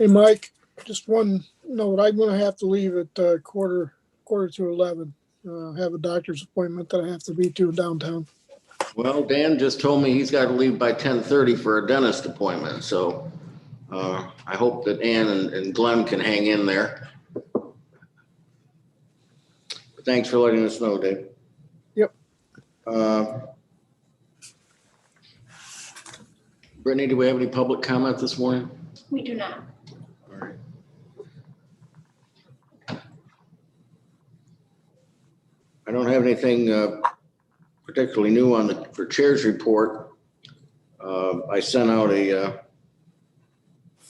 Hey, Mike, just one note. I'm going to have to leave at quarter to 11. Have a doctor's appointment that I have to be to downtown. Well, Dan just told me he's got to leave by 10:30 for a dentist appointment. So I hope that Ann and Glenn can hang in there. Thanks for letting us know, Dave. Yep. Brittany, do we have any public comment this morning? We do not. All right. I don't have anything particularly new for chair's report. I sent out a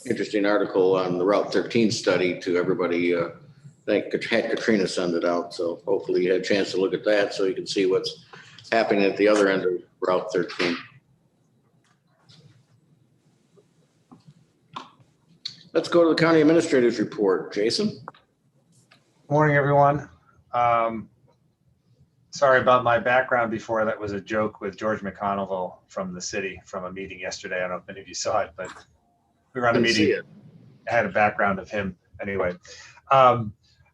interesting article on the Route 13 study to everybody. I had Katrina send it out, so hopefully you had a chance to look at that so you can see what's happening at the other end of Route 13. Let's go to the county administrator's report. Jason? Morning, everyone. Sorry about my background before. That was a joke with George McConnell from the city from a meeting yesterday. I don't know if many of you saw it, but we were on a meeting. I had a background of him anyway.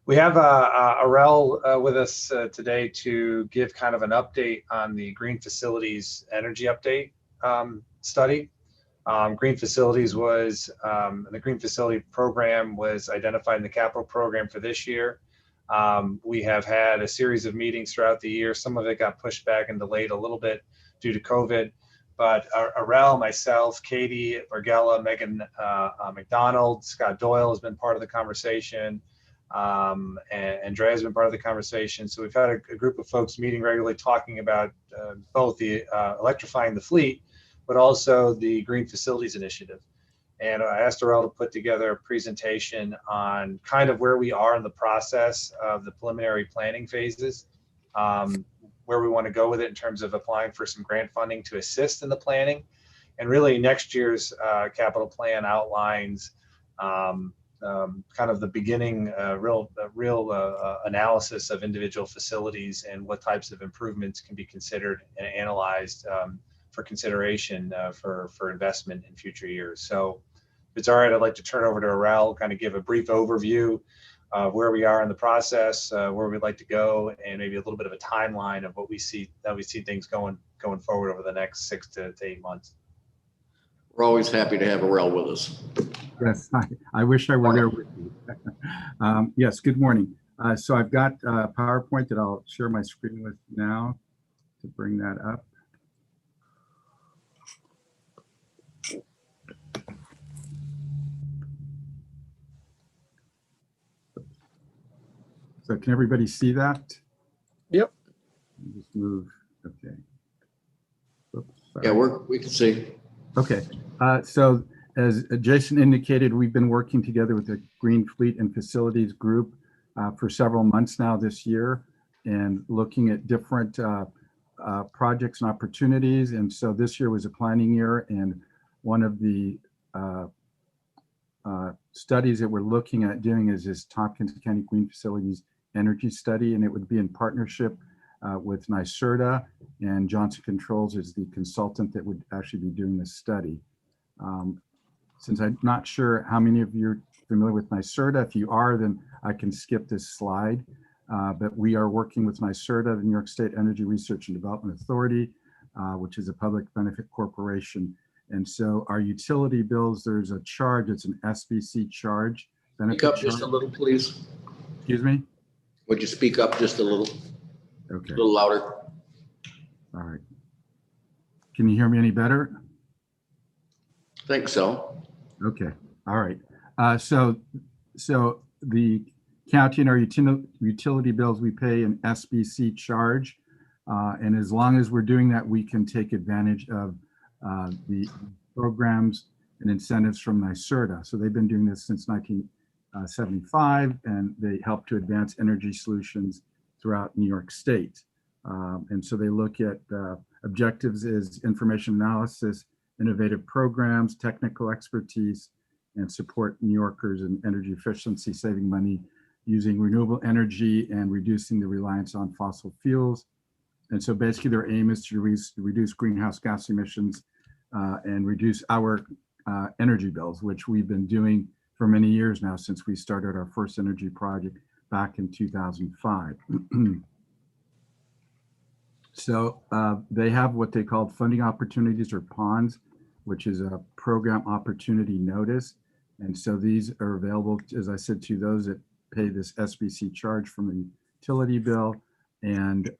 We have Arel with us today to give kind of an update on the Green Facilities Energy Update study. Green Facilities was, the Green Facility Program was identified in the capital program for this year. We have had a series of meetings throughout the year. Some of it got pushed back and delayed a little bit due to COVID. But Arel, myself, Katie Bergella, Megan McDonald, Scott Doyle has been part of the conversation. And Andrea has been part of the conversation. So we've had a group of folks meeting regularly talking about both the electrifying the fleet, but also the Green Facilities Initiative. And I asked Arel to put together a presentation on kind of where we are in the process of the preliminary planning phases, where we want to go with it in terms of applying for some grant funding to assist in the planning. And really next year's capital plan outlines kind of the beginning, real analysis of individual facilities and what types of improvements can be considered and analyzed for consideration for investment in future years. So if it's all right, I'd like to turn over to Arel, kind of give a brief overview of where we are in the process, where we'd like to go, and maybe a little bit of a timeline of what we see, how we see things going forward over the next 6 to 8 months. We're always happy to have Arel with us. Yes, I wish I were there with you. Yes, good morning. So I've got a PowerPoint that I'll share my screen with now to bring that up. So can everybody see that? Yep. Just move. Okay. Oops, Yeah, we can see. Okay. So as Jason indicated, we've been working together with the Green Fleet and Facilities Group for several months now this year and looking at different projects and opportunities. And so this year was a planning year, and one of the studies that we're looking at doing is this Tompkins County Green Facilities Energy Study, and it would be in partnership with NYSERDA, and Johnson Controls is the consultant that would actually be doing this study. Since I'm not sure how many of you are familiar with NYSERDA, if you are, then I can skip this slide. But we are working with NYSERDA, the New York State Energy Research and Development Authority, which is a public benefit corporation. And so our utility bills, there's a charge, it's an SBC charge. Speak up just a little, please. Excuse me? Would you speak up just a little? Okay. A little louder. All right. Can you hear me any better? I think so. Okay. All right. So the county and our utility bills, we pay an SBC charge. And as long as we're doing that, we can take advantage of the programs and incentives from NYSERDA. So they've been doing this since 1975, and they help to advance energy solutions throughout New York State. And so they look at objectives as information analysis, innovative programs, technical expertise, and support New Yorkers in energy efficiency, saving money using renewable energy and reducing the reliance on fossil fuels. And so basically their aim is to reduce greenhouse gas emissions and reduce our energy bills, which we've been doing for many years now, since we started our first energy project back in 2005. So they have what they call funding opportunities, or PONs, which is a program opportunity notice. And so these are available, as I said, to those that pay this SBC charge from the utility bill. And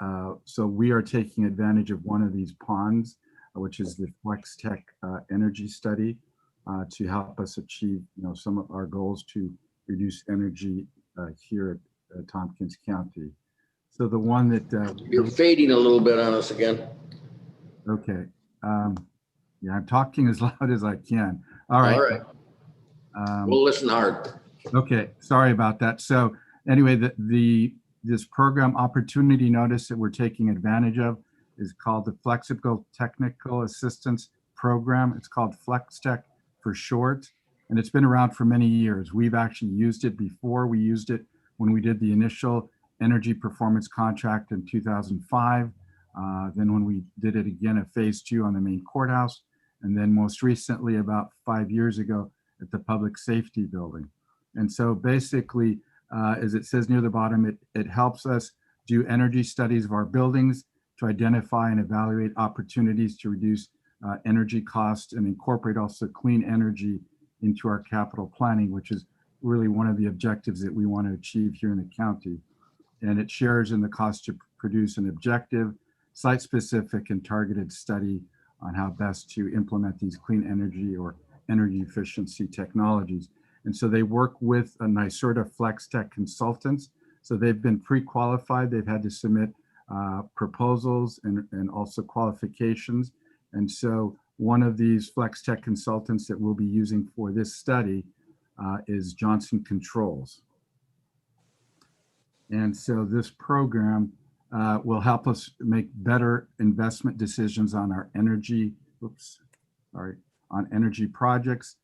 so we are taking advantage of one of these PONs, which is the Flex Tech Energy Study, to help us achieve, some of our goals to reduce energy here at Tompkins County. So the one that You're fading a little bit on us again. okay, yeah, I'm talking as loud as I can. All right. All right. We'll listen hard. Okay, sorry about that. So anyway, this program opportunity notice that we're taking advantage of is called the Flexible Technical Assistance Program. It's called FlexTech for short, and it's been around for many years. We've actually used it before. We used it when we did the initial energy performance contract in 2005. Then when we did it again at phase 2 on the main courthouse, and then most recently about 5 years ago at the public safety building. And so basically, as it says near the bottom, it helps us do energy studies of our buildings to identify and evaluate opportunities to reduce energy costs and incorporate also clean energy into our capital planning, which is really one of the objectives that we want to achieve here in the county. And it shares in the cost to produce an objective, site-specific and targeted study on how best to implement these clean energy or energy efficiency technologies. And so they work with a NYSERDA Flex Tech consultants. So they've been pre-qualified. They've had to submit proposals and also qualifications. And so one of these Flex Tech consultants that we'll be using for this study is Johnson Controls. And so this program will help us make better investment decisions on our energy, on energy projects.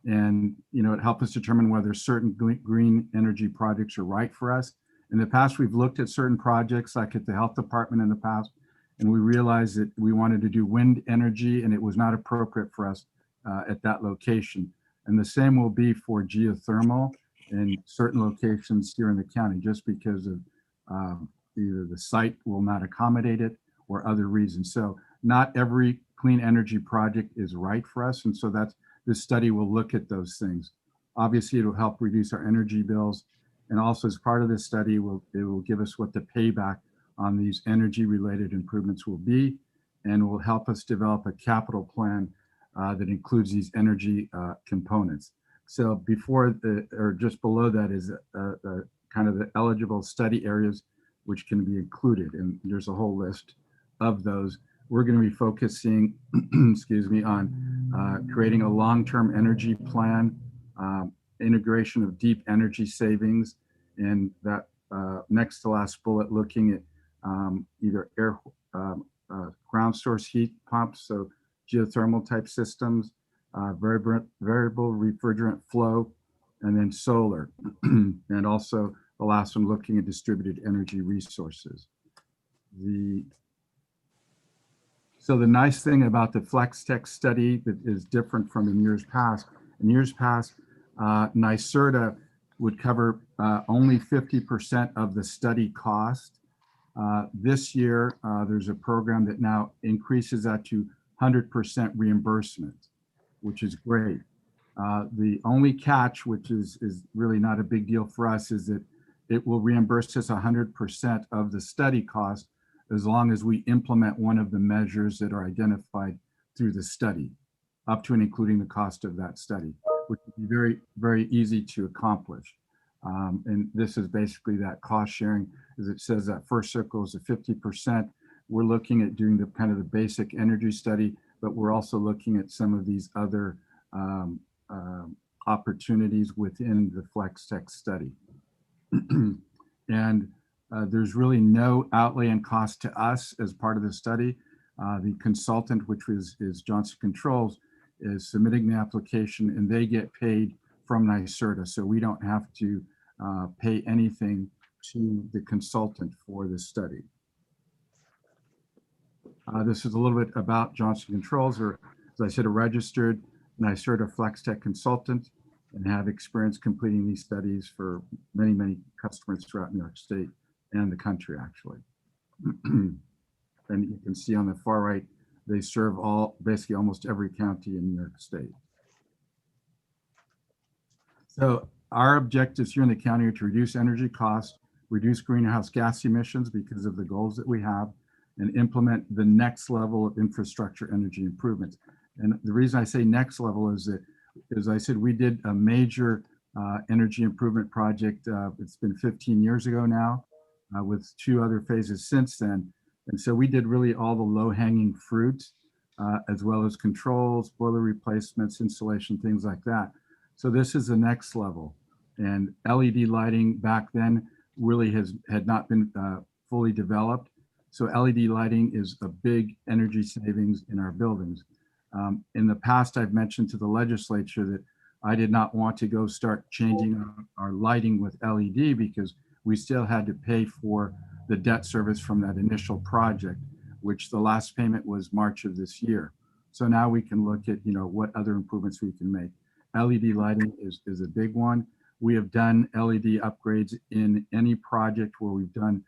And, it helps us determine whether certain green energy projects are right for us. In the past, we've looked at certain projects, like at the health department in the past, and we realized that we wanted to do wind energy and it was not appropriate for us at that location. And the same will be for geothermal in certain locations here in the county, just because of either the site will not accommodate it or other reasons. So not every clean energy project is right for us. And so this study will look at those things. Obviously, it will help reduce our energy bills. And also as part of this study, it will give us what the payback on these energy related improvements will be, and will help us develop a capital plan that includes these energy components. So before or just below that is kind of the eligible study areas which can be included. And there's a whole list of those. We're going to be focusing, excuse me, on creating a long-term energy plan, integration of deep energy savings, and that next to last bullet, looking at either ground source heat pumps, so geothermal type systems, variable refrigerant flow, and then solar. And also the last one, looking at distributed energy resources. So the nice thing about the Flex Tech study that is different from in years past, NYSERDA would cover only 50% of the study cost. This year, there's a program that now increases that to 100% reimbursement, which is great. The only catch, which is really not a big deal for us, is that it will reimburse us 100% of the study cost as long as we implement one of the measures that are identified through the study, up to and including the cost of that study, which would be very, very easy to accomplish. And this is basically that cost sharing, as it says, that first circle is a 50%. We're looking at doing the kind of the basic energy study, but we're also looking at some of these other opportunities within the Flex Tech study. And there's really no outlay and cost to us as part of the study. The consultant, which is Johnson Controls, is submitting the application, and they get paid from NYSERDA. So we don't have to pay anything to the consultant for this study. This is a little bit about Johnson Controls, or as I said, a registered NYSERDA Flex Tech consultant. and have experience completing these studies for many, many customers throughout New York State and the country, actually. And you can see on the far right, they serve basically almost every county in New York State. So our objectives here in the county are to reduce energy costs, reduce greenhouse gas emissions because of the goals that we have, and implement the next level of infrastructure energy improvements. And the reason I say next level is that, as I said, we did a major energy improvement project. It's been 15 years ago now, with 2 other phases since then. And so we did really all the low-hanging fruit, as well as controls, boiler replacements, installation, things like that. So this is the next level. And LED lighting back then really had not been fully developed. So LED lighting is a big energy savings in our buildings. In the past, I've mentioned to the legislature that I did not want to go start changing our lighting with LED because we still had to pay for the debt service from that initial project, which the last payment was March of this year. So now we can look at, what other improvements we can make. LED lighting is a big one. We have done LED upgrades in any project where we've done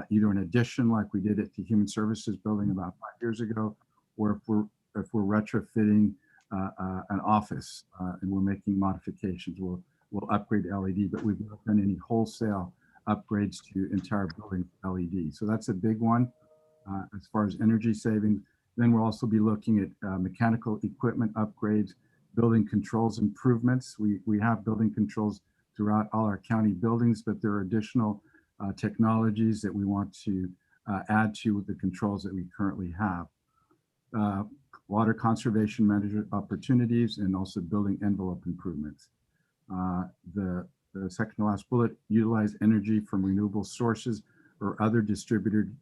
either an addition like we did at the Human Services Building about 5 years ago, or if we're retrofitting an office and we're making modifications, we'll upgrade LED, but we've not done any wholesale upgrades to entire building LED. So that's a big one as far as energy savings. Then we'll also be looking at mechanical equipment upgrades, building controls improvements. We have building controls throughout all our county buildings, but there are additional technologies that we want to add to the controls that we currently have. Water conservation measure opportunities, and also building envelope improvements. The second to last bullet, utilize energy from renewable sources or other distributed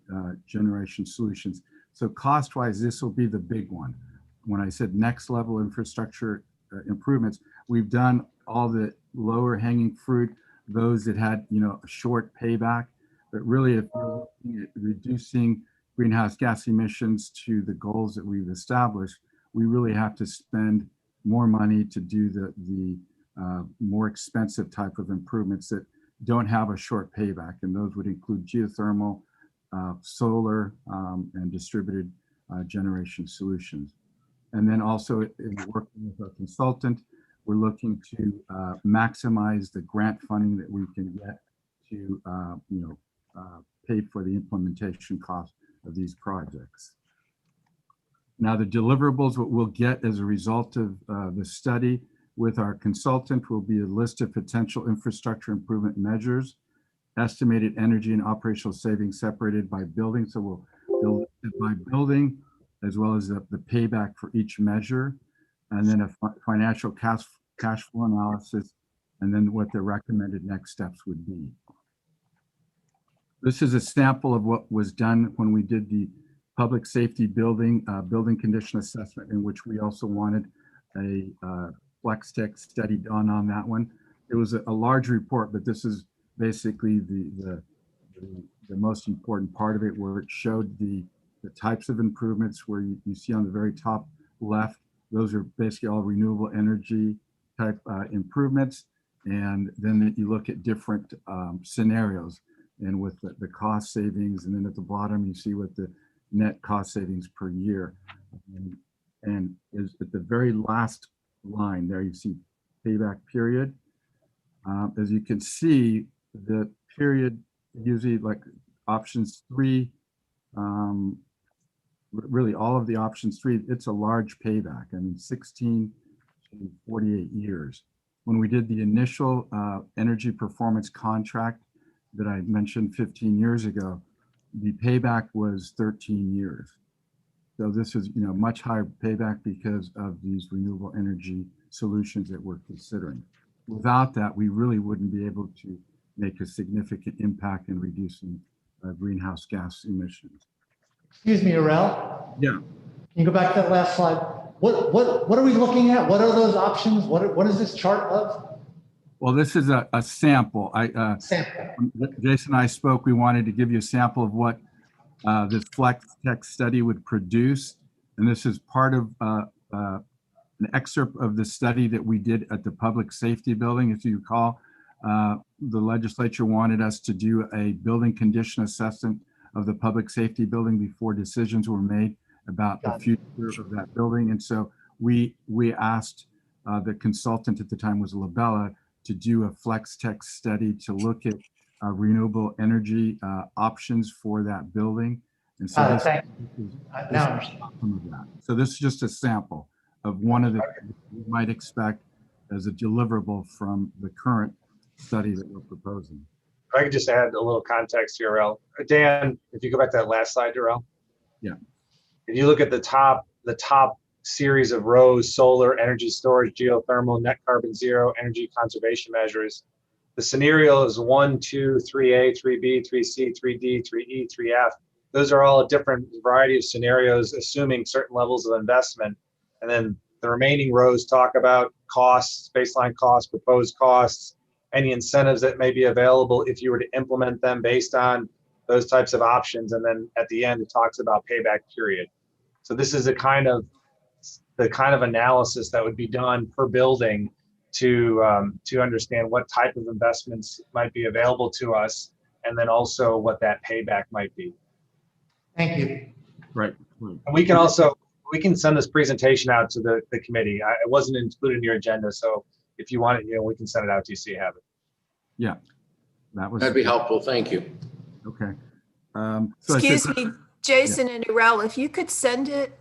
generation solutions. So cost-wise, this will be the big one. When I said next level infrastructure improvements, we've done all the lower hanging fruit, those that had a short payback. But really, if we're looking at reducing greenhouse gas emissions to the goals that we've established, we really have to spend more money to do the more expensive type of improvements that don't have a short payback. And those would include geothermal, solar, and distributed generation solutions. And then also in working with a consultant, we're looking to maximize the grant funding that we can get to pay for the implementation cost of these projects. Now the deliverables, what we'll get as a result of the study with our consultant will be a list of potential infrastructure improvement measures, estimated energy and operational savings separated by building. So we'll build it by building, as well as the payback for each measure, and then a financial cash flow analysis, and then what the recommended next steps would be. This is a sample of what was done when we did the public safety building condition assessment, in which we also wanted a flex tech study done on that one. It was a large report, but this is basically the most important part of it, where it showed the types of improvements where you see on the very top left, those are basically all renewable energy type improvements. And then you look at different scenarios and with the cost savings. And then at the bottom, you see what the net cost savings per year. And is at the very last line there, you see payback period. As you can see, the period usually like options 3, really all of the options 3, it's a large payback. I mean, 16 to 48 years. When we did the initial energy performance contract that I mentioned 15 years ago, the payback was 13 years. So this is much higher payback because of these renewable energy solutions that we're considering. Without that, we really wouldn't be able to make a significant impact in reducing greenhouse gas emissions. Excuse me, Arel. Yeah. Can you go back to that last slide? What are we looking at? What are those options? What is this chart of? Well, this is a sample. Sample. Jason and I spoke. We wanted to give you a sample of what this flex tech study would produce, and this is part of an excerpt of the study that we did at the Public Safety Building. If you recall, the legislature wanted us to do a building condition assessment of the Public Safety Building before decisions were made about the future of that building. And so we asked the consultant at the time was Labella to do a flex tech study to look at renewable energy options for that building. And so this is some of that. So this is just a sample of one of the things you might expect as a deliverable from the current study that we're proposing. If I could just add a little context here, Darrell. Dan, if you go back to that last slide, Darrell. Yeah. If you look at the top series of rows, solar, energy storage, geothermal, net carbon zero, energy conservation measures, the scenarios 1, 2, 3A, 3B, 3C, 3D, 3E, 3F. Those are all a different variety of scenarios, assuming certain levels of investment. And then the remaining rows talk about costs, baseline costs, proposed costs, any incentives that may be available if you were to implement them based on those types of options. And then at the end, it talks about payback period. So this is the kind of analysis that would be done per building to understand what type of investments might be available to us, and then also what that payback might be. Thank you. Right. And we can send this presentation out to the committee. It wasn't included in your agenda, so if you want it, we can send it out to you so you have it. Yeah, That'd be helpful. Thank you. Okay. Excuse me, Jason and Urel, if you could send it,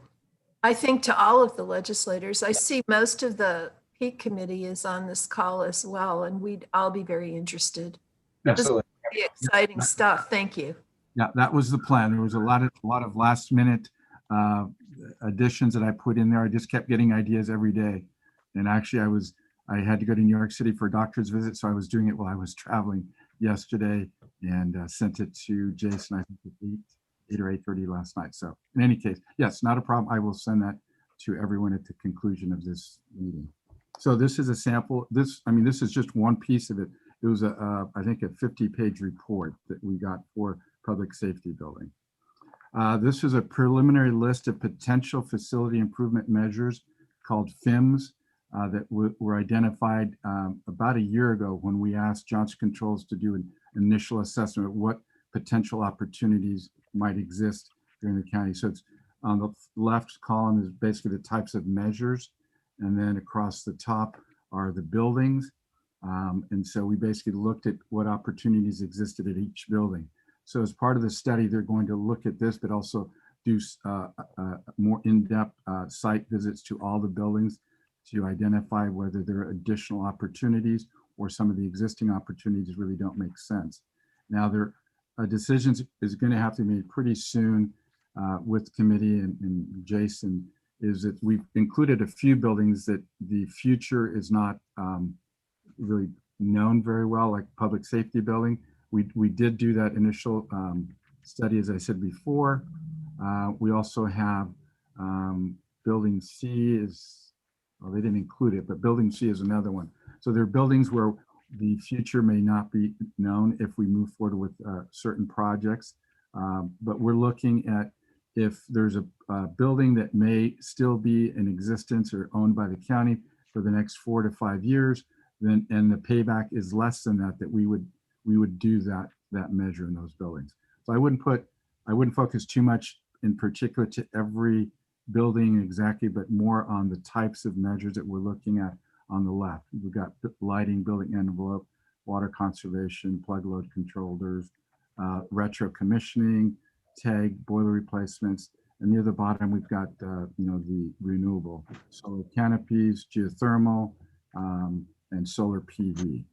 I think, to all of the legislators. I see most of the Peak Committee is on this call as well, and we'd all be very interested. Absolutely. This would be exciting stuff. Thank you. Yeah, that was the plan. There was a lot of last minute additions that I put in there. I just kept getting ideas every day. And actually I had to go to New York City for a doctor's visit. So I was doing it while I was traveling yesterday and sent it to Jason, I think at 8 or 8:30 last night. So in any case, yes, not a problem. I will send that to everyone at the conclusion of this meeting. So this is a sample. This is just one piece of it. It was I think a 50-page report that we got for Public Safety Building. This is a preliminary list of potential facility improvement measures called FIMS that were identified about a year ago when we asked Johnson Controls to do an initial assessment of what potential opportunities might exist during the county. So it's on the left column is basically the types of measures, and then across the top are the buildings. And so we basically looked at what opportunities existed at each building. So as part of the study, they're going to look at this, but also do more in-depth site visits to all the buildings to identify whether there are additional opportunities or some of the existing opportunities really don't make sense. Now, decisions is going to have to be made pretty soon with committee and Jason, is that we've included a few buildings that the future is not really known very well, like Public Safety Building. We did do that initial study, as I said before. We also have Building C is, well, they didn't include it, but Building C is another one. So there are buildings where the future may not be known if we move forward with certain projects. But we're looking at if there's a building that may still be in existence or owned by the county for the next 4 to 5 years, then and the payback is less than that, that we would do that measure in those buildings. So I wouldn't focus too much in particular to every building exactly, but more on the types of measures that we're looking at on the left. We've got lighting, building envelope, water conservation, plug load controllers, retro commissioning, TAG, boiler replacements, and near the bottom we've got the renewable solar canopies, geothermal, and solar PV.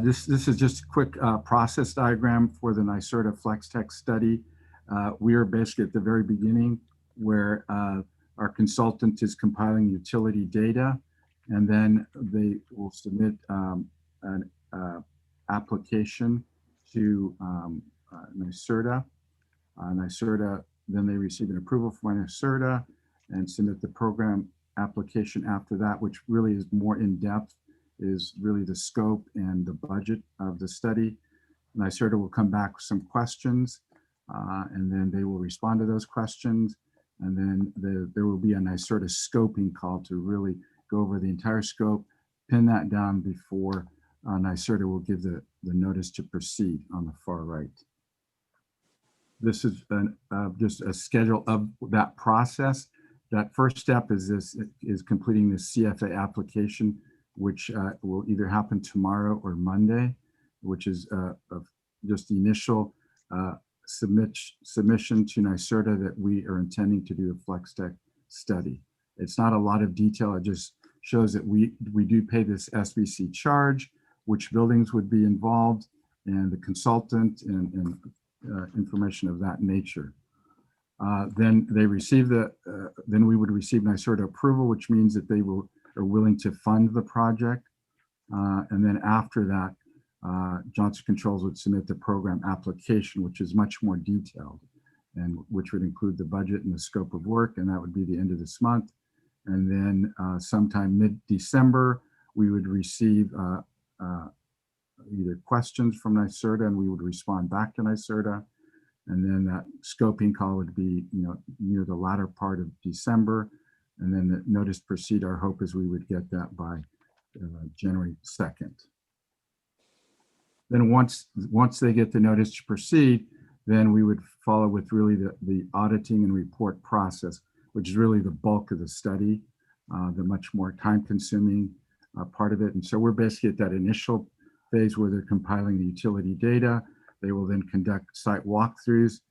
This is just a quick process diagram for the NYSERDA FlexTech study. We are basically at the very beginning where our consultant is compiling utility data, and then they will submit an application to NYSERDA. NYSERDA, then they receive an approval from NYSERDA and submit the program application after that, which really is more in-depth, is really the scope and the budget of the study. NYSERDA will come back with some questions, and then they will respond to those questions. And then there will be a NYSERDA scoping call to really go over the entire scope, pin that down before NYSERDA will give the notice to proceed on the far right. This is just a schedule of that process. That first step is completing the CFA application, which will either happen tomorrow or Monday, which is just the initial submission to NYSERDA that we are intending to do a flex tech study. It's not a lot of detail. It just shows that we do pay this SBC charge, which buildings would be involved, and the consultant and information of that nature. Then they receive then we would receive NYSERDA approval, which means that they are willing to fund the project. And then after that, Johnson Controls would submit the program application, which is much more detailed, and which would include the budget and the scope of work, and that would be the end of this month. And then sometime mid-December, we would receive either questions from NYSERDA, and we would respond back to NYSERDA. And then that scoping call would be, near the latter part of December. And then the notice to proceed, our hope is we would get that by January 2nd. Then once they get the notice to proceed, then we would follow with really the auditing and report process, which is really the bulk of the study, the much more time-consuming part of it. And so we're basically at that initial phase where they're compiling the utility data. They will then conduct site walkthroughs.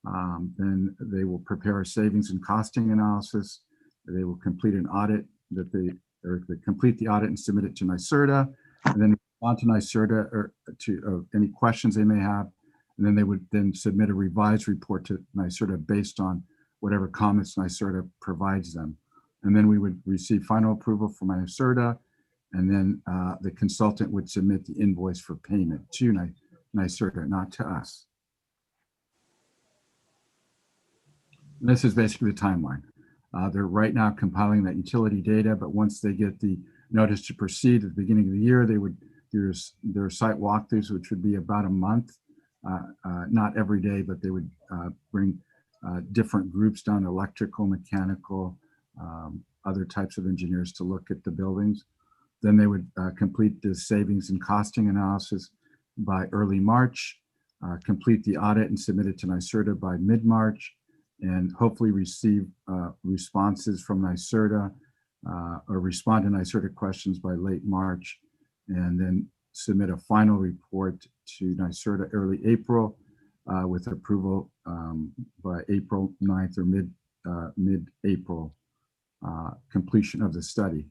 Then they will prepare a savings and costing analysis. They will complete an audit they complete the audit and submit it to NYSERDA, and then on to NYSERDA or to any questions they may have. And then they would then submit a revised report to NYSERDA based on whatever comments NYSERDA provides them. And then we would receive final approval from NYSERDA, and then the consultant would submit the invoice for payment to NYSERDA, not to us. And this is basically the timeline. They're right now compiling that utility data, but once they get the notice to proceed at the beginning of the year, they would do their site walkthroughs, which would be about a month. Not every day, but they would bring different groups down, electrical, mechanical, other types of engineers to look at the buildings. Then they would complete the savings and costing analysis by early March, complete the audit and submit it to NYSERDA by mid-March, and hopefully receive responses from NYSERDA or respond to NYSERDA questions by late March, and then submit a final report to NYSERDA early April with approval by April 9th or mid-April completion of the study.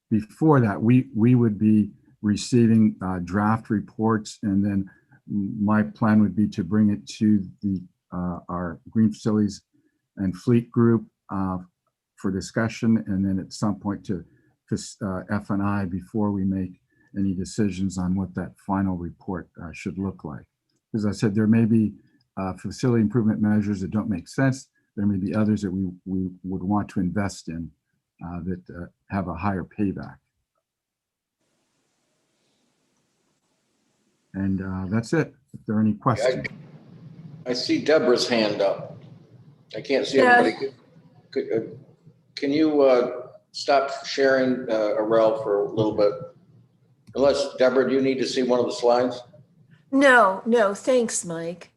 Before that, we would be receiving draft reports, and then my plan would be to bring it to our Green Facilities and Fleet Group for discussion, and then at some point to F&I before we make any decisions on what that final report should look like. As I said, there may be facility improvement measures that don't make sense. There may be others that we would want to invest in that have a higher payback. And that's it. If there are any questions. I see Deborah's hand up. I can't see Yeah. everybody. Can you stop sharing, Arel, for a little bit? Unless, Deborah, do you need to see one of the slides? No, thanks, Mike.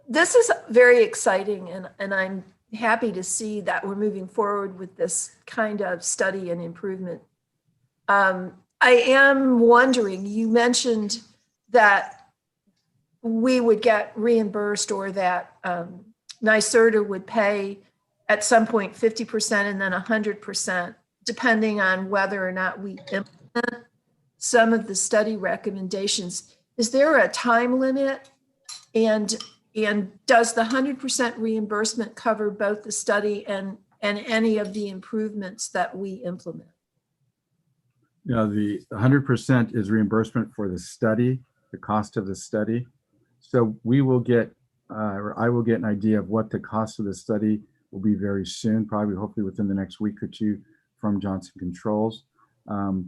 This is very exciting, and I'm happy to see that we're moving forward with this kind of study and improvement. I am wondering, you mentioned that we would get reimbursed, or that NYSERDA would pay at some point 50% and then 100%, depending on whether or not we implement some of the study recommendations. Is there a time limit? And does the 100% reimbursement cover both the study and any of the improvements that we implement? Yeah, the 100% is reimbursement for the study, the cost of the study. So we will get, or I will get an idea of what the cost of the study will be very soon, probably hopefully within the next week or two from Johnson Controls. So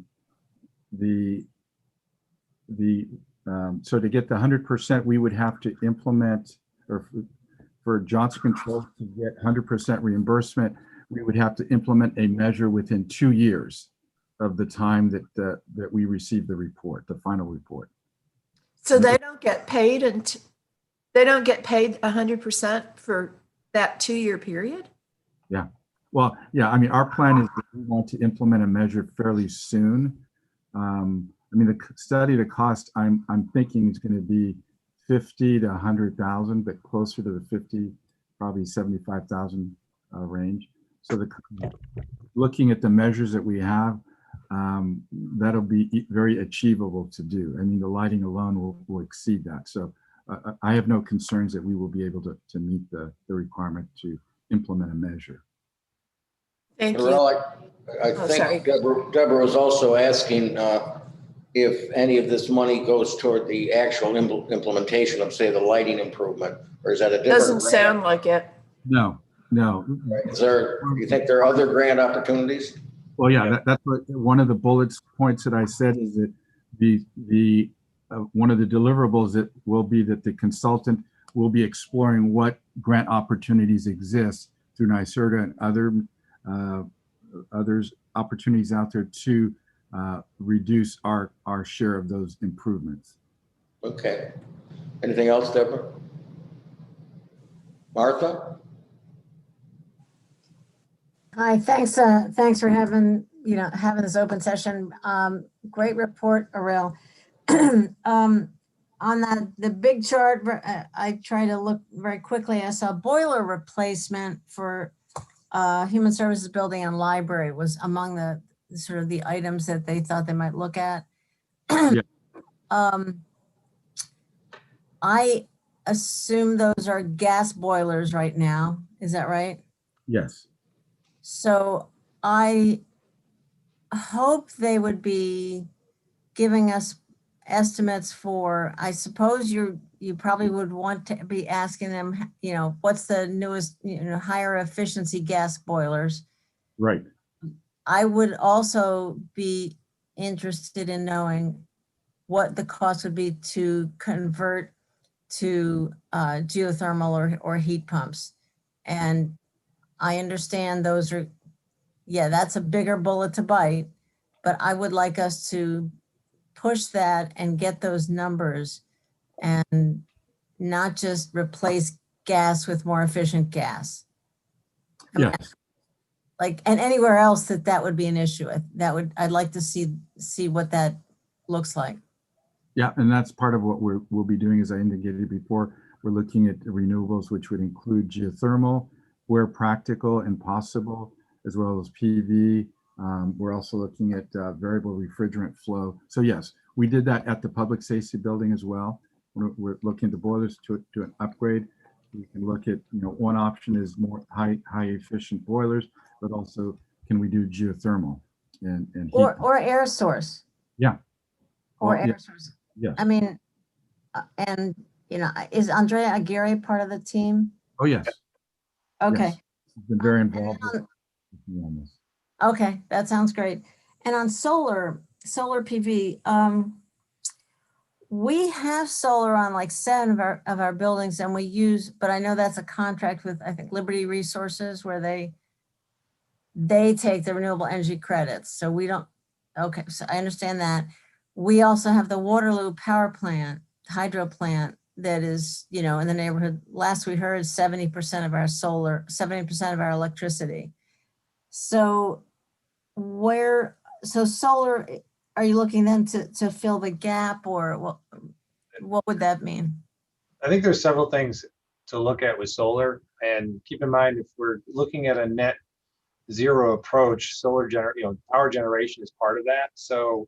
to get the 100%, we would have to implement or for Johnson Controls to get 100% reimbursement, we would have to implement a measure within 2 years of the time that we receive the report, the final report. So they don't get paid and they don't get paid 100% for that 2-year period? Yeah. Well, yeah, I mean, our plan is that we want to implement a measure fairly soon. I mean, the study, the cost, I'm thinking is going to be 50 to 100,000, but closer to the 50, probably 75,000 range. So looking at the measures that we have, that'll be very achievable to do. I mean, the lighting alone will exceed that. So I have no concerns that we will be able to meet the requirement to implement a measure. Thank you. Well, I Oh, sorry. think Deborah was also asking if any of this money goes toward the actual implementation of, say, the lighting improvement, or is that a different? Doesn't sound like it. No. Is there? Do you think there are other grant opportunities? Well, yeah, that's what one of the bullets points that I said is that the one of the deliverables that will be that the consultant will be exploring what grant opportunities exist through NYSERDA and others opportunities out there to reduce our share of those improvements. Okay. Anything else, Deborah? Martha? Hi, thanks for having this open session. Great report, Aurel. On the big chart, I tried to look very quickly. I saw boiler replacement for Human Services Building and Library was among the sort of the items that they thought they might look at. Yeah. I assume those are gas boilers right now. Is that right? Yes. So I hope they would be giving us estimates for, I suppose you probably would want to be asking them, what's the newest, higher efficiency gas boilers. Right. I would also be interested in knowing what the cost would be to convert to geothermal or heat pumps. And I understand those are, that's a bigger bullet to bite, but I would like us to push that and get those numbers and not just replace gas with more efficient gas. Yes. And anywhere else that would be an issue. I'd like to see what that looks like. Yeah, and that's part of what we'll be doing, as I indicated before. We're looking at renewables, which would include geothermal, where practical and possible, as well as PV. We're also looking at variable refrigerant flow. So yes, we did that at the public safety building as well. We're looking at the boilers to an upgrade. We can look at, one option is more high efficient boilers, but also can we do geothermal and heat or air source? Yeah. Or air source. Yes. I mean, and is Andrea Aguirre part of the team? Oh yes. Okay. Yes. She's been very involved with me on this. Okay, that sounds great. And on solar PV, we have solar on like 7 of our buildings, and we use, but I know that's a contract with, I think, Liberty Resources, where they take the renewable energy credits. So we don't, okay, so I understand that. We also have the Waterloo power plant, hydro plant, that is, in the neighborhood. Last we heard, 70% of our solar, 70% of our electricity. So solar, are you looking then to fill the gap, or what would that mean? I think there's several things to look at with solar, and keep in mind, if we're looking at a net zero approach, power generation is part of that. So,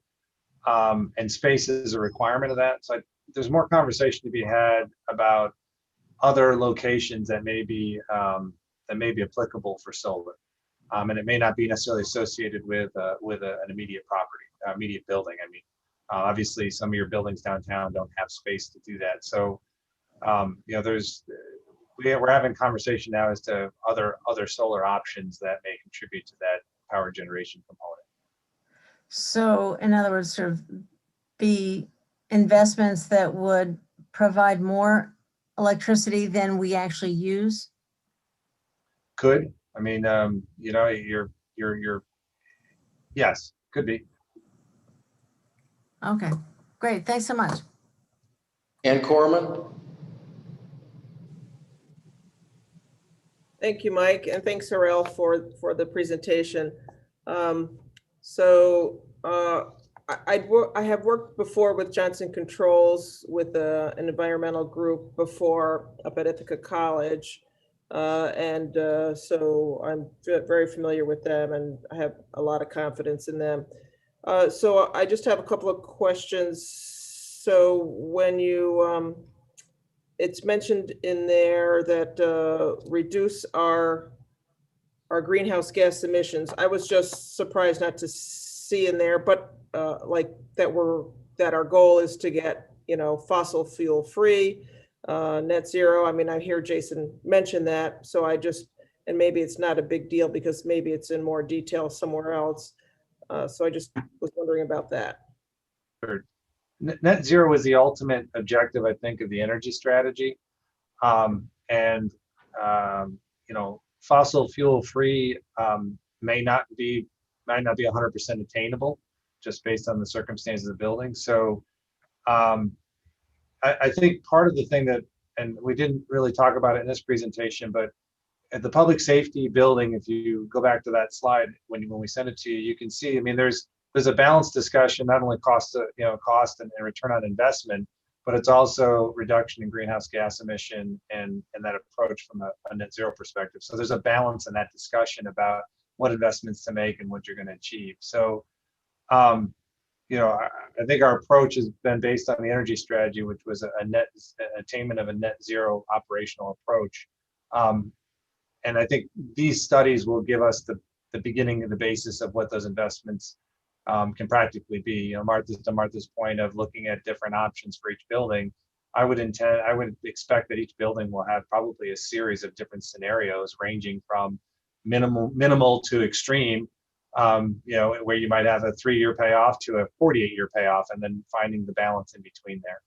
and space is a requirement of that. So there's more conversation to be had about other locations that may be applicable for solar. And it may not be necessarily associated with an immediate property, immediate building. I mean, obviously, some of your buildings downtown don't have space to do that. So, we're having conversation now as to other solar options that may contribute to that power generation component. So, in other words, sort of be investments that would provide more electricity than we actually use? Could, I mean, you know, yes, could be. Okay, great. Thanks so much. And Koreman? Thank you, Mike, and thanks, Harel, for the presentation. I have worked before with Johnson Controls with an environmental group before up at Ithaca College. So I'm very familiar with them and I have a lot of confidence in them. So I just have a couple of questions. So when you, it's mentioned in there that reduce our greenhouse gas emissions. I was just surprised not to see in there, but like that our goal is to get, you know, fossil fuel free, net zero. I mean, I hear Jason mention that, so and maybe it's not a big deal because maybe it's in more detail somewhere else. So I just was wondering about that. Sure. Net zero is the ultimate objective, I think, of the energy strategy. You know, fossil fuel free may not be 100% attainable just based on the circumstances of the building. So I think part of the thing that, and we didn't really talk about it in this presentation, but at the public safety building, if you go back to that slide when we send it to you, you can see, I mean, there's a balanced discussion, not only cost and return on investment, but it's also reduction in greenhouse gas emission and that approach from a net zero perspective. So there's a balance in that discussion about what investments to make and what you're going to achieve. So, you know, I think our approach has been based on the energy strategy, which was an attainment of a net zero operational approach. And I think these studies will give us the beginning and the basis of what those investments can practically be. You know, Martha's point of looking at different options for each building, I would expect that each building will have probably a series of different scenarios ranging from minimal to extreme, you know, where you might have a 3-year payoff to a 48-year payoff, and then finding the balance in between there.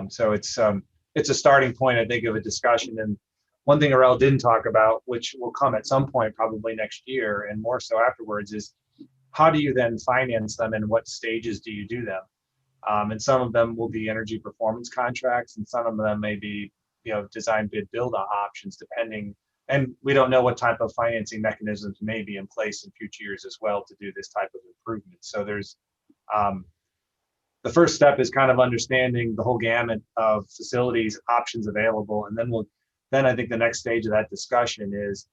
So it's a starting point, I think, of a discussion. And one thing Harel didn't talk about, which will come at some point probably next year and more so afterwards, is how do you then finance them and what stages do you do them? And some of them will be energy performance contracts, and some of them may be, you know, design bid build options, depending. And we don't know what type of financing mechanisms may be in place in future years as well to do this type of improvement. So there's the first step is kind of understanding the whole gamut of facilities options available, and then I think the next stage of that discussion is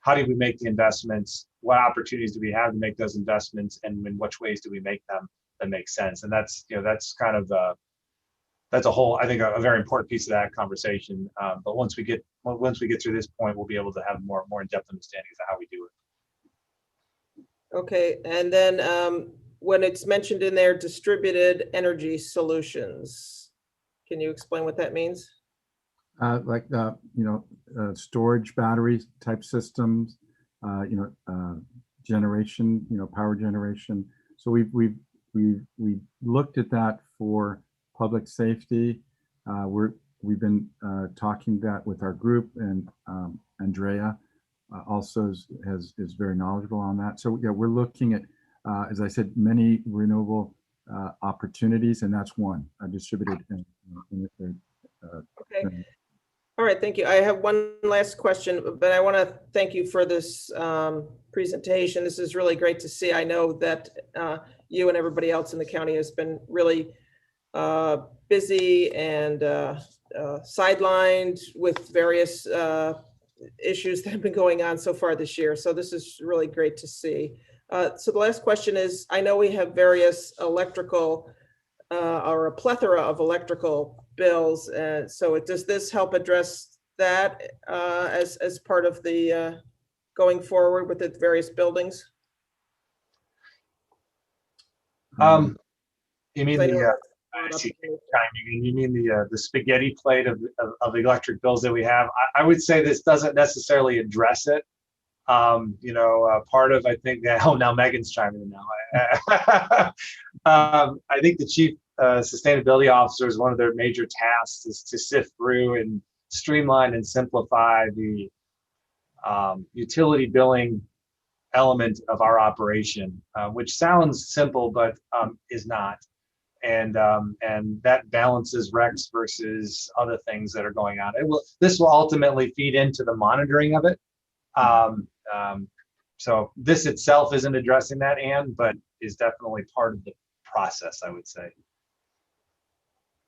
how do we make the investments? What opportunities do we have to make those investments, and in which ways do we make them that make sense? And that's, you know, that's kind of that's a whole, I think, a very important piece of that conversation. But once we get through this point, we'll be able to have more in-depth understanding of how we do it. Okay, and then when it's mentioned in there, distributed energy solutions, can you explain what that means? Like storage battery type systems, generation, power generation. So we've looked at that for public safety. We've been talking that with our group, and Andrea also is very knowledgeable on that. So yeah, we're looking at, as I said, many renewable opportunities, and that's one, distributed. Okay. All right, thank you. I have one last question, but I want to thank you for this presentation. This is really great to see. I know that you and everybody else in the county has been really busy and sidelined with various issues that have been going on so far this year. So this is really great to see. So the last question is, I know we have various electrical or a plethora of electrical bills. So does this help address that as part of the going forward with the various buildings? You mean you mean the spaghetti plate of electric bills that we have? I would say this doesn't necessarily address it. Part of, I think that, now Megan's chiming in now. I think the chief sustainability officers, one of their major tasks is to sift through and streamline and simplify the utility billing element of our operation, which sounds simple, but is not. And that balances Rex versus other things that are going on. This will ultimately feed into the monitoring of it. So this itself isn't addressing that, Ann, but is definitely part of the process, I would say.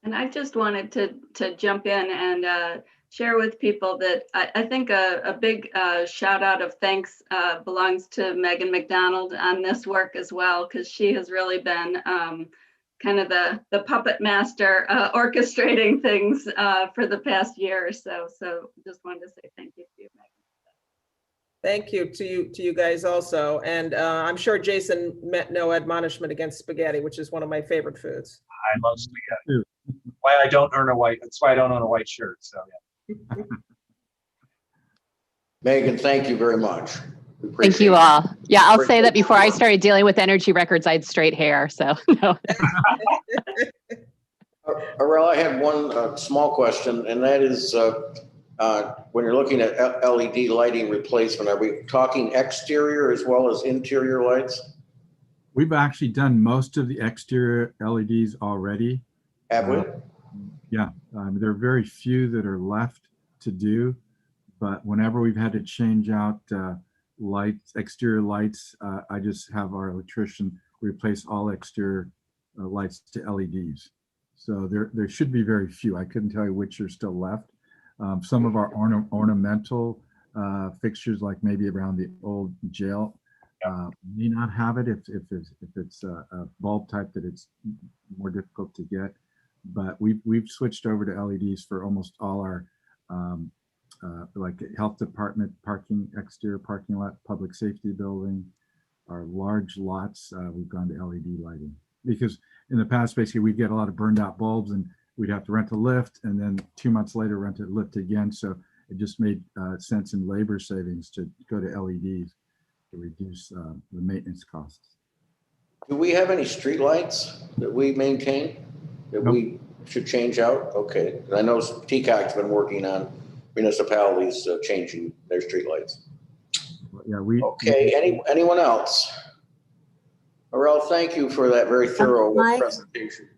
And I just wanted to jump in and share with people that I think a big shout out of thanks belongs to Megan McDonald on this work as well, because she has really been kind of the puppet master orchestrating things for the past year or so. So just wanted to say thank you to you, Megan. Thank you to you guys also. And I'm sure Jason meant no admonishment against spaghetti, which is one of my favorite foods. I love spaghetti. Why I don't earn a white, that's why I don't own a white shirt. So yeah. Megan, thank you very much. Thank you all. Yeah, I'll say that before I started dealing with energy records, I had straight hair. So no. Arel, I had one small question, and that is when you're looking at LED lighting replacement, are we talking exterior as well as interior lights? We've actually done most of the exterior LEDs already. Have we? Yeah, there are very few that are left to do, but whenever we've had to change out lights, exterior lights, I just have our electrician replace all exterior lights to LEDs. So there should be very few. I couldn't tell you which are still left. Some of our ornamental fixtures, like maybe around the old jail, may not have it if it's a bulb type that it's more difficult to get. But we've switched over to LEDs for almost all our like health department parking, exterior parking lot, public safety building, our large lots. We've gone to LED lighting because in the past, basically, we'd get a lot of burned out bulbs and we'd have to rent a lift and then 2 months later rent a lift again. So it just made sense in labor savings to go to LEDs to reduce the maintenance costs. Do we have any street lights that we maintain that we should change out? Okay, I know TCOG's been working on municipalities changing their street lights. Yeah, okay, anyone else? Arel, thank you for that very thorough presentation.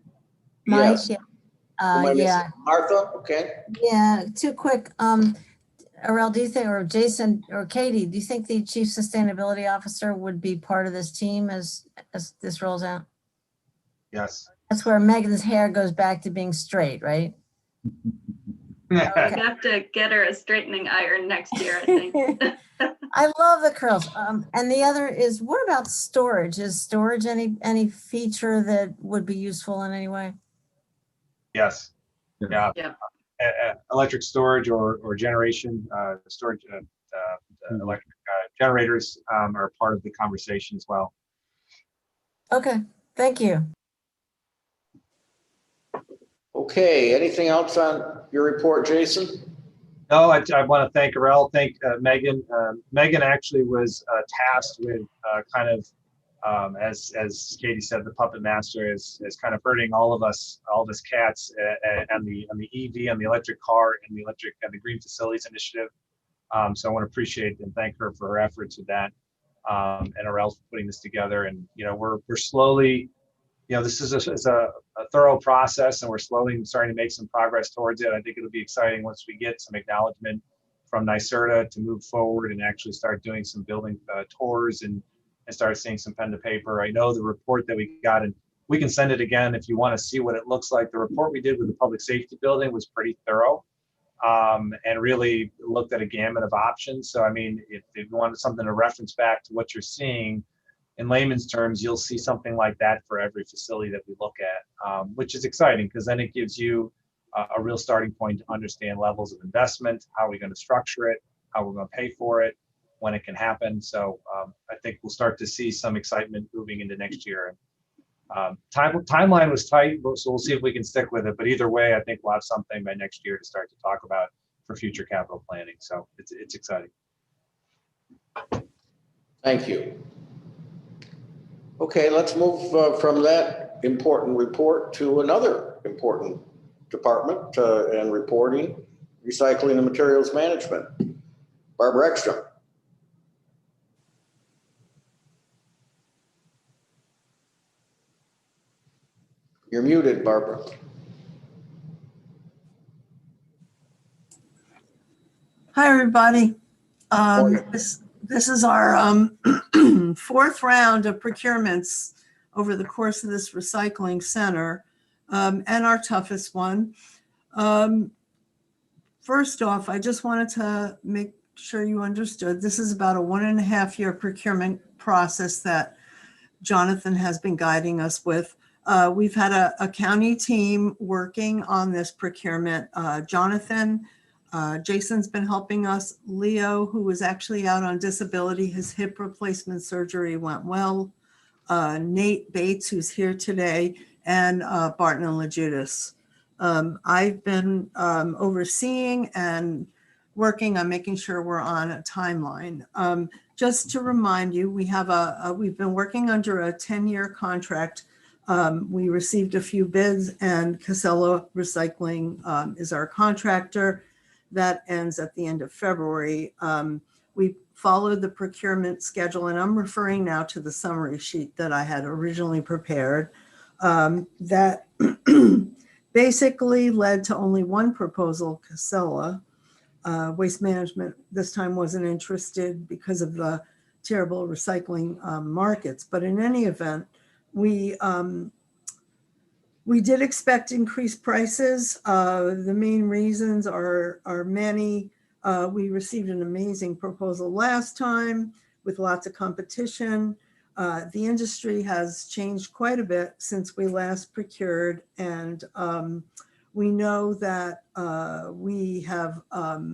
Mike, yes. Yeah. Martha, okay. Yeah, too quick. Arel, do you think, or Jason or Katie, do you think the chief sustainability officer would be part of this team as this rolls out? Yes. That's where Megan's hair goes back to being straight, right? Okay. We'd have to get her a straightening iron next year, I think. I love the curls. And the other is, what about storage? Is storage any feature that would be useful in any way? Yes. Yeah. Electric storage or generation storage, electric generators are part of the conversation as well. Okay, thank you. Okay, anything else on your report, Jason? No, I want to thank Arel, thank Megan. Megan actually was tasked with kind of, as Katie said, the puppet master is kind of herding all of us cats on the EV, on the electric car, and the Green Facilities Initiative. So I want to appreciate and thank her for her efforts with that, and Arel for putting this together. And we're slowly. This is a thorough process, and we're slowly starting to make some progress towards it. I think it'll be exciting once we get some acknowledgement from NYSERDA to move forward and actually start doing some building tours and start seeing some pen to paper. I know the report that we got, and we can send it again if you want to see what it looks like. The report we did with the public safety building was pretty thorough and really looked at a gamut of options. So, I mean, if you wanted something to reference back to what you're seeing, in layman's terms, you'll see something like that for every facility that we look at, which is exciting because then it gives you a real starting point to understand levels of investment, how we're going to structure it, how we're going to pay for it, when it can happen. So I think we'll start to see some excitement moving into next year. Timeline was tight, so we'll see if we can stick with it. But either way, I think we'll have something by next year to start to talk about for future capital planning. So it's exciting. Thank you. Okay, let's move from that important report to another important department and reporting, Recycling and Materials Management, Barbara Ekstrom. You're muted, Barbara. Hi, everybody. Morning. This is our fourth round of procurements over the course of this recycling center, and our toughest one. First off, I just wanted to make sure you understood this is about a 1.5-year procurement process that Jonathan has been guiding us with. We've had a county team working on this procurement. Jonathan, Jason's been helping us. Leo, who was actually out on disability, his hip replacement surgery went well. Nate Bates, who's here today, and Barton and LaJudas. I've been overseeing and working on making sure we're on a timeline. Just to remind you, we've been working under a 10-year contract. We received a few bids, and Casella Recycling is our contractor. That ends at the end of February. We followed the procurement schedule, and I'm referring now to the summary sheet that I had originally prepared. That basically led to only one proposal, Casella. Waste Management this time wasn't interested because of the terrible recycling markets. But in any event, we did expect increased prices. The main reasons are many. We received an amazing proposal last time with lots of competition. The industry has changed quite a bit since we last procured, and we know that we have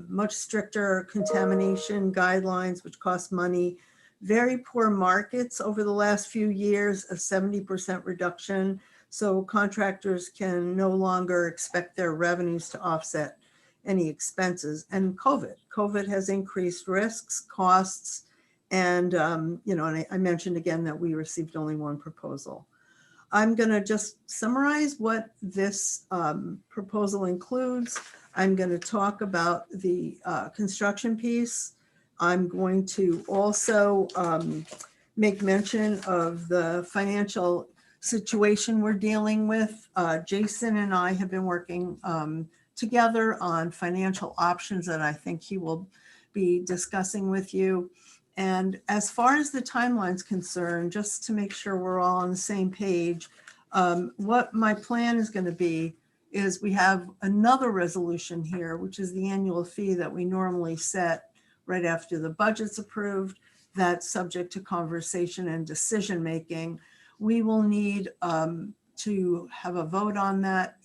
much stricter contamination guidelines, which cost money. Very poor markets over the last few years, a 70% reduction. So contractors can no longer expect their revenues to offset any expenses. And COVID has increased risks, costs, and and I mentioned again that we received only one proposal. I'm going to just summarize what this proposal includes. I'm going to talk about the construction piece. I'm going to also make mention of the financial situation we're dealing with. Jason and I have been working together on financial options that I think he will be discussing with you. And as far as the timeline's concerned, just to make sure we're all on the same page, what my plan is going to be is we have another resolution here, which is the annual fee that we normally set right after the budget's approved. That's subject to conversation and decision making. We will need to have a vote on that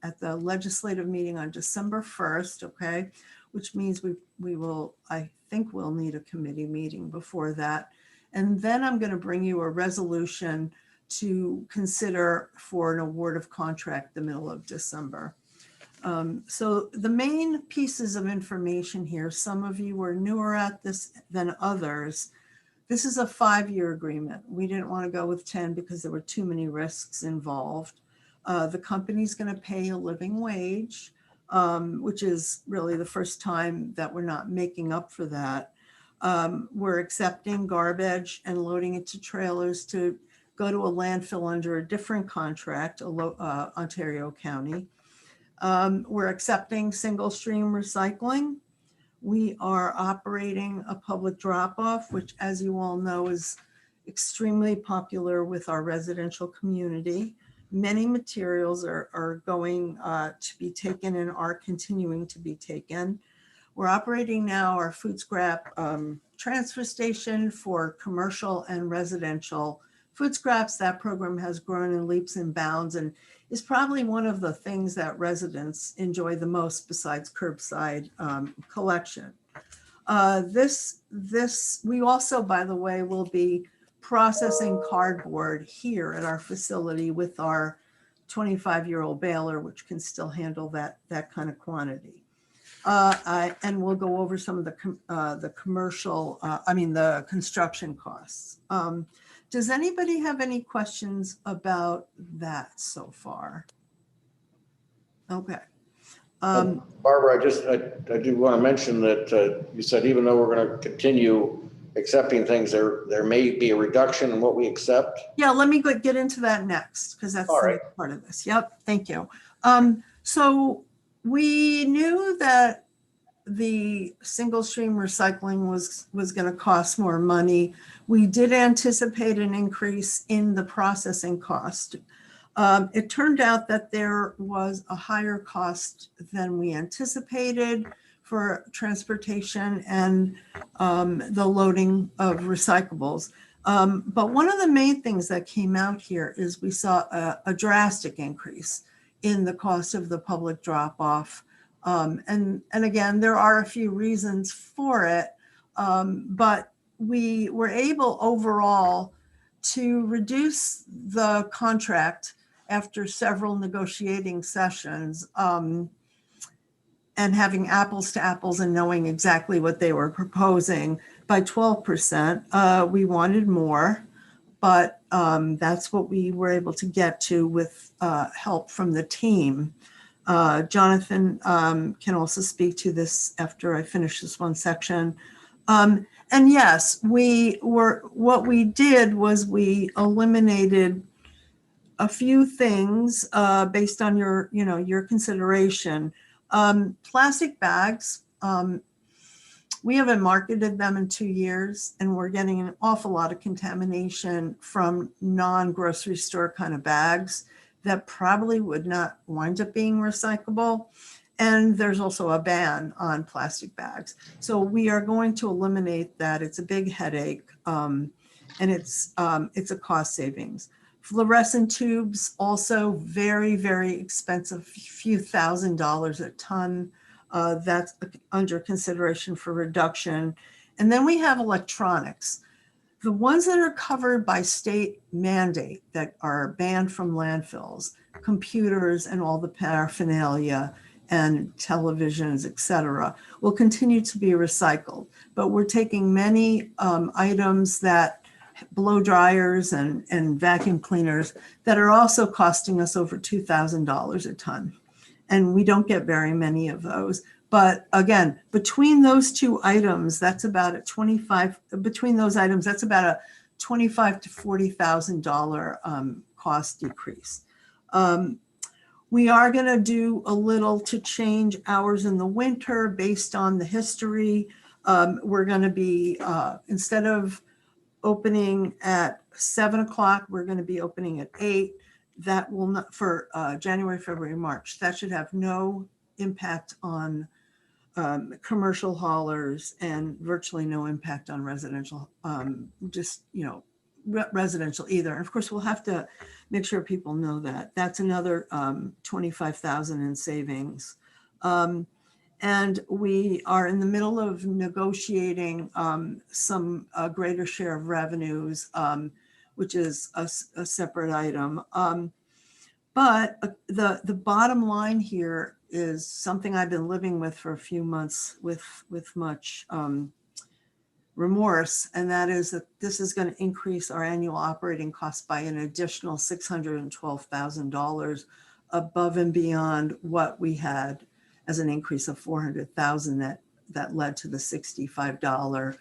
at the legislative meeting on December 1st, okay? Which means we will, I think we'll need a committee meeting before that. And then I'm going to bring you a resolution to consider for an award of contract the middle of December. So the main pieces of information here, some of you were newer at this than others. This is a 5-year agreement. We didn't want to go with 10 because there were too many risks involved. The company's going to pay a living wage, which is really the first time that we're not making up for that. We're accepting garbage and loading it to trailers to go to a landfill under a different contract, Ontario County. We're accepting single stream recycling. We are operating a public drop-off, which, as you all know, is extremely popular with our residential community. Many materials are going to be taken and are continuing to be taken. We're operating now our food scrap transfer station for commercial and residential food scraps. That program has grown in leaps and bounds and is probably one of the things that residents enjoy the most besides curbside collection. We also, by the way, will be processing cardboard here at our facility with our 25-year-old baler, which can still handle that kind of quantity. And we'll go over some of the construction costs. Does anybody have any questions about that so far? Okay. Barbara, I do want to mention that you said even though we're going to continue accepting things, there may be a reduction in what we accept. Yeah, let me get into that next, because that's All the right. next part of this. Yep, thank you. So we knew that the single stream recycling was going to cost more money. We did anticipate an increase in the processing cost. It turned out that there was a higher cost than we anticipated for transportation and the loading of recyclables. But one of the main things that came out here is we saw a drastic increase in the cost of the public drop-off. And again, there are a few reasons for it, but we were able overall to reduce the contract after several negotiating sessions and having apples to apples and knowing exactly what they were proposing by 12%. We wanted more, but that's what we were able to get to with help from the team. Jonathan can also speak to this after I finish this one section. And yes, what we did was we eliminated a few things based on your consideration. Plastic bags, we haven't marketed them in 2 years, and we're getting an awful lot of contamination from non-grocery store kind of bags that probably would not wind up being recyclable. And there's also a ban on plastic bags. So we are going to eliminate that. It's a big headache, and it's a cost savings. Fluorescent tubes, also very, very expensive, few $1,000s a ton. That's under consideration for reduction. And then we have electronics. The ones that are covered by state mandate that are banned from landfills, computers and all the paraphernalia and televisions, et cetera, will continue to be recycled. But we're taking many items that blow dryers and vacuum cleaners that are also costing us over $2,000 a ton. And we don't get very many of those. But again, between those two items, that's about a $25,000 to $40,000 cost decrease. We are going to do a little to change hours in the winter based on the history. We're going to be, instead of opening at 7 o'clock, we're going to be opening at 8. That will not, for January, February, March, that should have no impact on commercial haulers and virtually no impact on residential, residential either. And of course, we'll have to make sure people know that. That's another $25,000 in savings. And we are in the middle of negotiating some greater share of revenues, which is a separate item. But the bottom line here is something I've been living with for a few months with much remorse, and that is that this is going to increase our annual operating costs by an additional $612,000 above and beyond what we had as an increase of $400,000 that led to the $65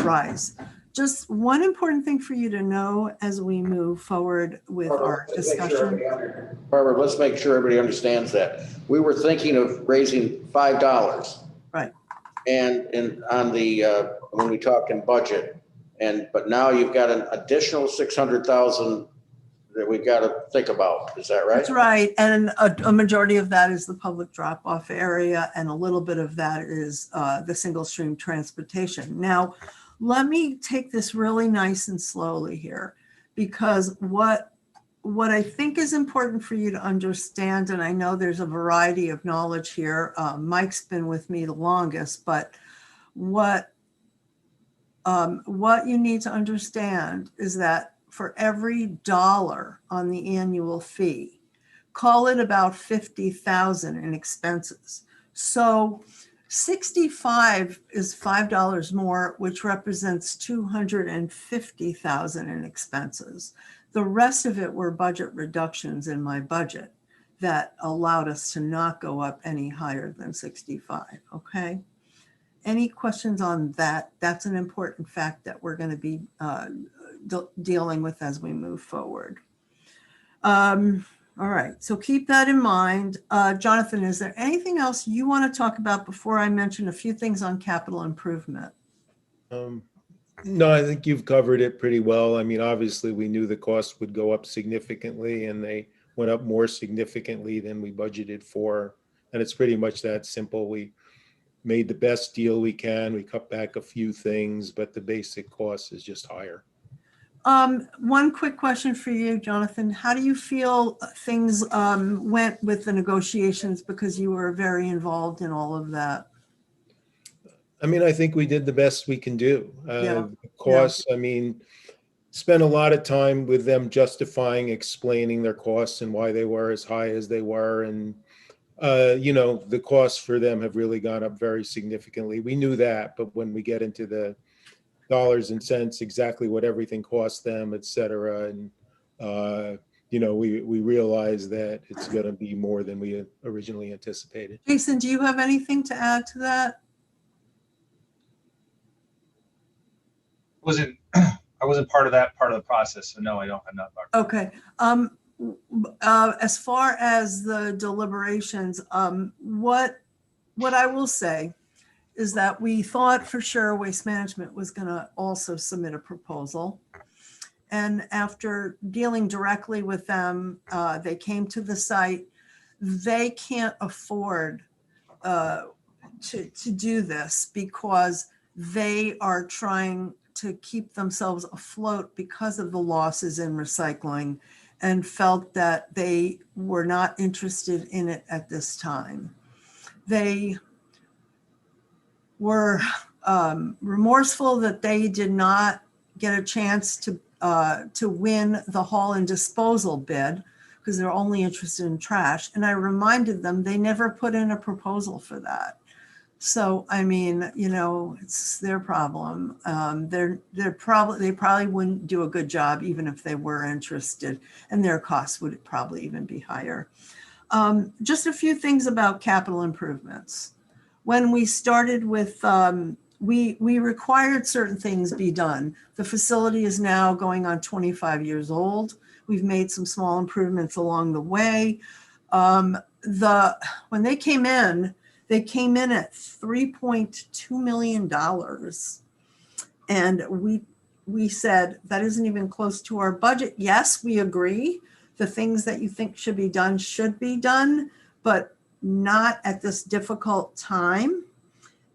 rise. Just one important thing for you to know as we move forward with our discussion. Barbara, let's make sure everybody understands that. We were thinking of raising $5. Right. And on the, when we talk in budget, but now you've got an additional 600,000 that we've got to think about. Is that right? That's right. And a majority of that is the public drop-off area, and a little bit of that is the single stream transportation. Now, let me take this really nice and slowly here, because what I think is important for you to understand, and I know there's a variety of knowledge here. Mike's been with me the longest, but what you need to understand is that for every dollar on the annual fee, call it about 50,000 in expenses. So 65 is $5 more, which represents 250,000 in expenses. The rest of it were budget reductions in my budget. that allowed us to not go up any higher than 65, okay? Any questions on that? That's an important fact that we're going to be dealing with as we move forward. All right, so keep that in mind. Jonathan, is there anything else you want to talk about before I mention a few things on capital improvement? No, I think you've covered it pretty well. I mean, obviously, we knew the costs would go up significantly, and they went up more significantly than we budgeted for. And it's pretty much that simple. We made the best deal we can. We cut back a few things, but the basic cost is just higher. One quick question for you, Jonathan. How do you feel things went with the negotiations, because you were very involved in all of that? I mean, I think we did the best we can do. Yeah. The costs, I mean, spent a lot of time with them justifying, explaining their costs and why they were as high as they were. And, you know, the costs for them have really gone up very significantly. We knew that, but when we get into the dollars and cents, exactly what everything cost them, et cetera, and, you know, we realize that it's going to be more than we originally anticipated. Jason, do you have anything to add to that? I wasn't part of that part of the process, so no, I don't. I'm not. Okay. As far as the deliberations, what I will say is that we thought for sure Waste Management was going to also submit a proposal. And after dealing directly with them, they came to the site. They can't afford to do this because they are trying to keep themselves afloat because of the losses in recycling, and felt that they were not interested in it at this time. They were remorseful that they did not get a chance to win the haul and disposal bid, because they're only interested in trash. And I reminded them they never put in a proposal for that. So, I mean, you know, it's their problem. They probably wouldn't do a good job even if they were interested, and their costs would probably even be higher. Just a few things about capital improvements. When we started with, we required certain things be done. The facility is now going on 25 years old. We've made some small improvements along the way. When they came in at $3.2 million. And we said, that isn't even close to our budget. Yes, we agree. The things that you think should be done, but not at this difficult time.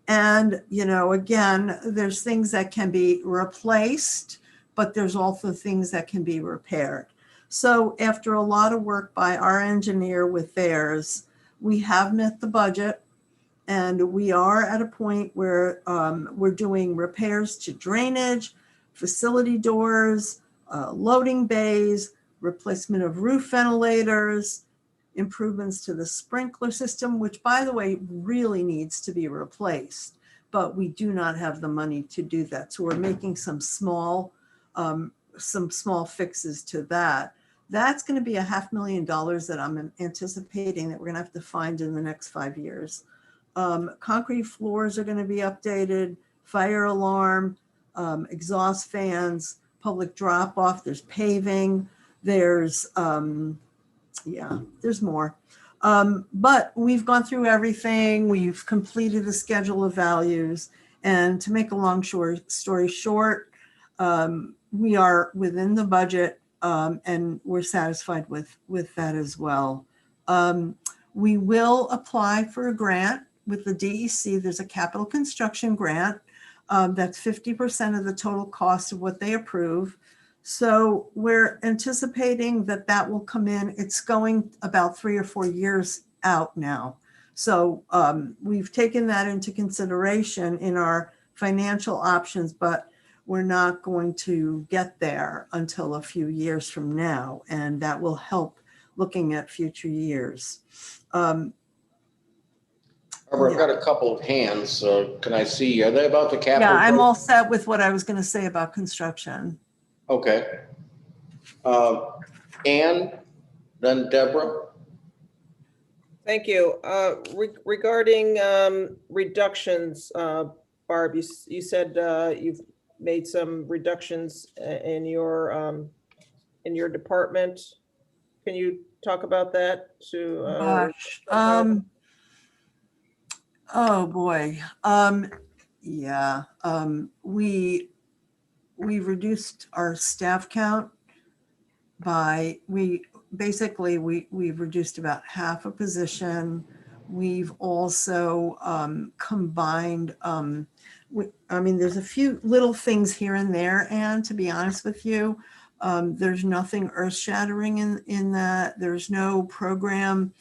And, you know, again, there's things that can be replaced, but there's also things that can be repaired. So after a lot of work by our engineer with theirs, we have met the budget. And we are at a point where we're doing repairs to drainage, facility doors, loading bays, replacement of roof ventilators, improvements to the sprinkler system, which, by the way, really needs to be replaced. But we do not have the money to do that. So we're making some small fixes to that. That's going to be $500,000 that I'm anticipating that we're going to have to find in the next 5 years. Concrete floors are going to be updated, fire alarm, exhaust fans, public drop off, there's paving, there's more. But we've gone through everything. We've completed the schedule of values. And to make a long story short, we are within the budget, and we're satisfied with that as well. We will apply for a grant with the DEC. There's a capital construction grant that's 50% of the total cost of what they approve. So we're anticipating that will come in. It's going about 3 or 4 years out now. So we've taken that into consideration in our financial options, but we're not going to get there until a few years from now. And that will help looking at future years. Barbara, I've got a couple of hands. Can I see? Are they about the capital? Yeah, I'm all set with what I was going to say about construction. Okay. Ann, then Deborah. Thank you. Regarding reductions, Barb, you said you've made some reductions in your department. Can you talk about that to? Gosh, oh boy. Yeah, we reduced our staff count by, we've reduced about half a position. We've also combined, I mean, there's a few little things here and there, and to be honest with you, there's nothing earth shattering in that. There's no program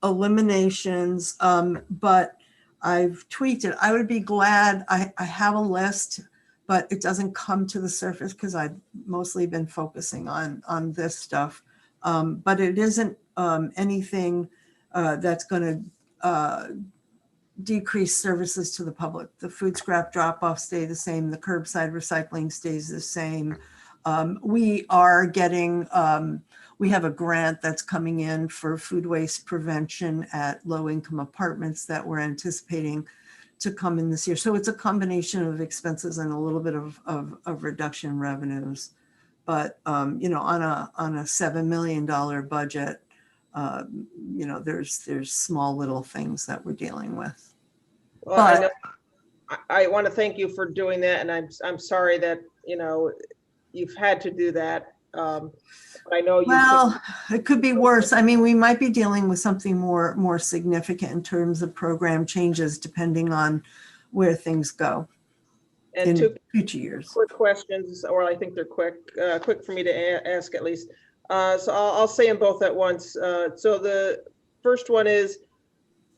eliminations, but I've tweaked it. I would be glad, I have a list, but it doesn't come to the surface because I've mostly been focusing on this stuff. But it isn't anything that's going to decrease services to the public. The food scrap drop-off stay the same. The curbside recycling stays the same. We are getting, we have a grant that's coming in for food waste prevention at low-income apartments that we're anticipating to come in this year. So it's a combination of expenses and a little bit of reduction in revenues. But, you know, on a $7 million budget, you know, there's small little things that we're dealing with. Well, I want to thank you for doing that. And I'm sorry that, you know, you've had to do that. I know you. Well, it could be worse. I mean, we might be dealing with something more significant in terms of program changes, depending on where things go and in two future years. Quick questions, or I think they're quick for me to ask at least. So I'll say them both at once. So the first one is,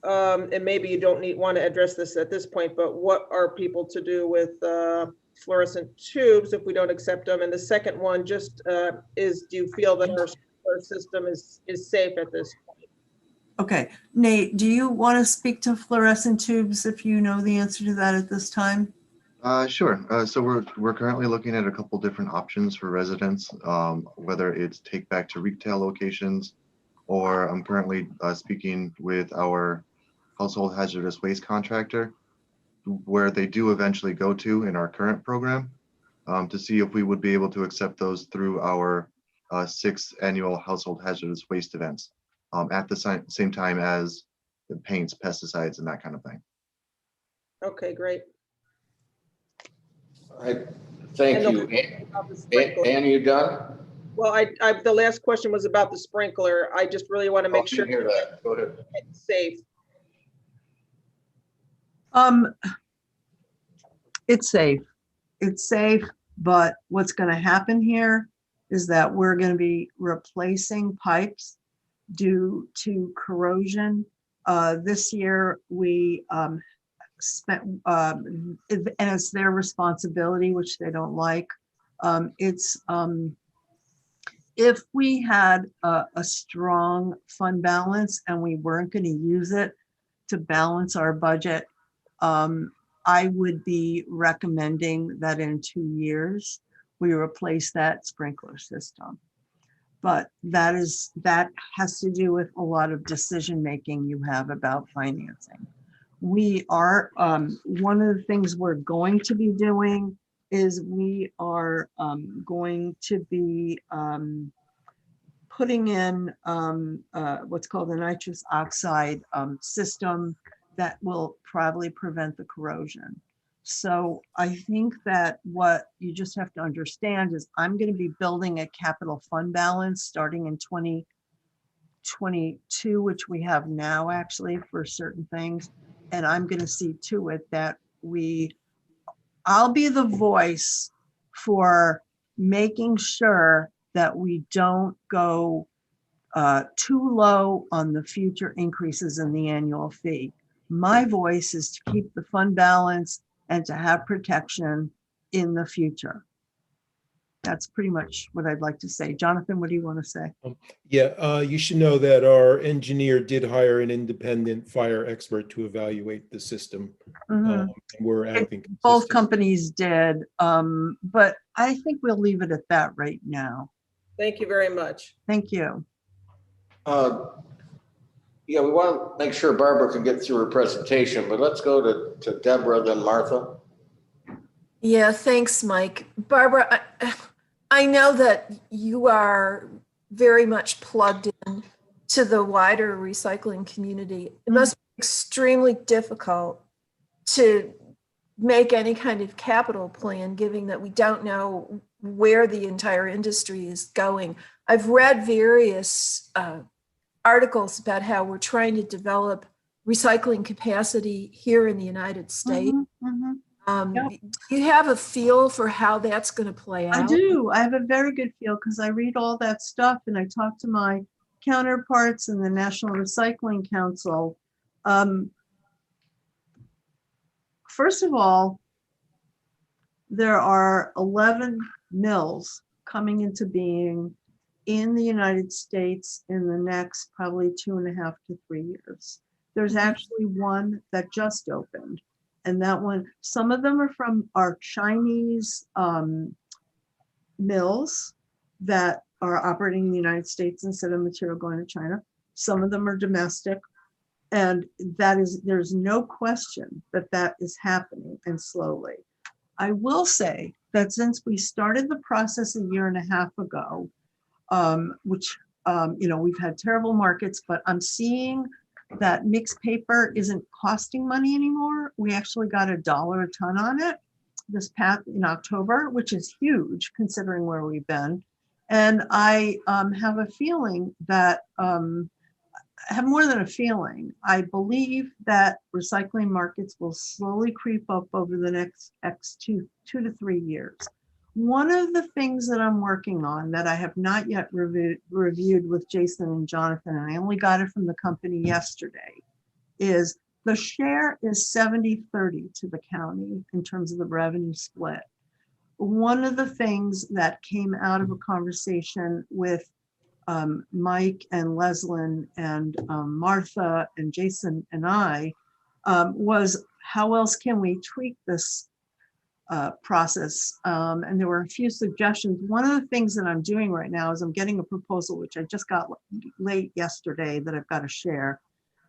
and maybe you don't want to address this at this point, but what are people to do with fluorescent tubes if we don't accept them? And the second one just is, do you feel that our system is safe at this point? Okay, Nate, do you want to speak to fluorescent tubes if you know the answer to that at this time? Sure. So we're currently looking at a couple different options for residents, whether it's take back to retail locations, or I'm currently speaking with our household hazardous waste contractor, where they do eventually go to in our current program, to see if we would be able to accept those through our 6th annual household hazardous waste events at the same time as the paints, pesticides, and that kind of thing. Okay, great. Thank you. Ann, you done? Well, the last question was about the sprinkler. I just really want to make sure hear that. Go ahead. It's safe. It's safe. It's safe, but what's going to happen here is that we're going to be replacing pipes due to corrosion. This year we spent, and it's their responsibility, which they don't like. If we had a strong fund balance and we weren't going to use it to balance our budget, I would be recommending that in 2 years, we replace that sprinkler system. But that has to do with a lot of decision-making you have about financing. We are, one of the things we're going to be doing is we are going to be putting in what's called a nitrous oxide system that will probably prevent the corrosion. So I think that what you just have to understand is I'm going to be building a capital fund balance starting in 2022, which we have now actually for certain things. And I'm going to see to it that I'll be the voice for making sure that we don't go too low on the future increases in the annual fee. My voice is to keep the fund balance and to have protection in the future. That's pretty much what I'd like to say. Jonathan, what do you want to say? Yeah, you should know that our engineer did hire an independent fire expert to evaluate the system. And we're acting consistent. Both companies did, but I think we'll leave it at that right now. Thank you very much. Thank you. Yeah, we want to make sure Barbara can get through her presentation, but let's go to Deborah, then Martha. Yeah, thanks, Mike. Barbara, I know that you are very much plugged in to the wider recycling community. It must be extremely difficult to make any kind of capital plan, given that we don't know where the entire industry is going. I've read various articles about how we're trying to develop recycling capacity here in the United States. Yep. Do you have a feel for how that's going to play out? I do. I have a very good feel because I read all that stuff and I talk to my counterparts in the National Recycling Council. First of all, there are 11 mills coming into being in the United States in the next probably 2.5 to 3 years. There's actually one that just opened. And that one, some of them are from our Chinese mills that are operating in the United States instead of material going to China. Some of them are domestic. And there's no question that that is happening, and slowly. I will say that since we started the process 1.5 years ago, which, we've had terrible markets, but I'm seeing that mixed paper isn't costing money anymore. We actually got $1 a ton on it this past in October, which is huge considering where we've been. And I have a feeling that, I have more than a feeling, I believe that recycling markets will slowly creep up over the next 2 to 3 years. One of the things that I'm working on that I have not yet reviewed with Jason and Jonathan, and I only got it from the company yesterday, is the share is 70-30 to the county in terms of the revenue split. One of the things that came out of a conversation with Mike and Leslyn and Martha and Jason and I was how else can we tweak this process? And there were a few suggestions. One of the things that I'm doing right now is I'm getting a proposal, which I just got late yesterday that I've got to share,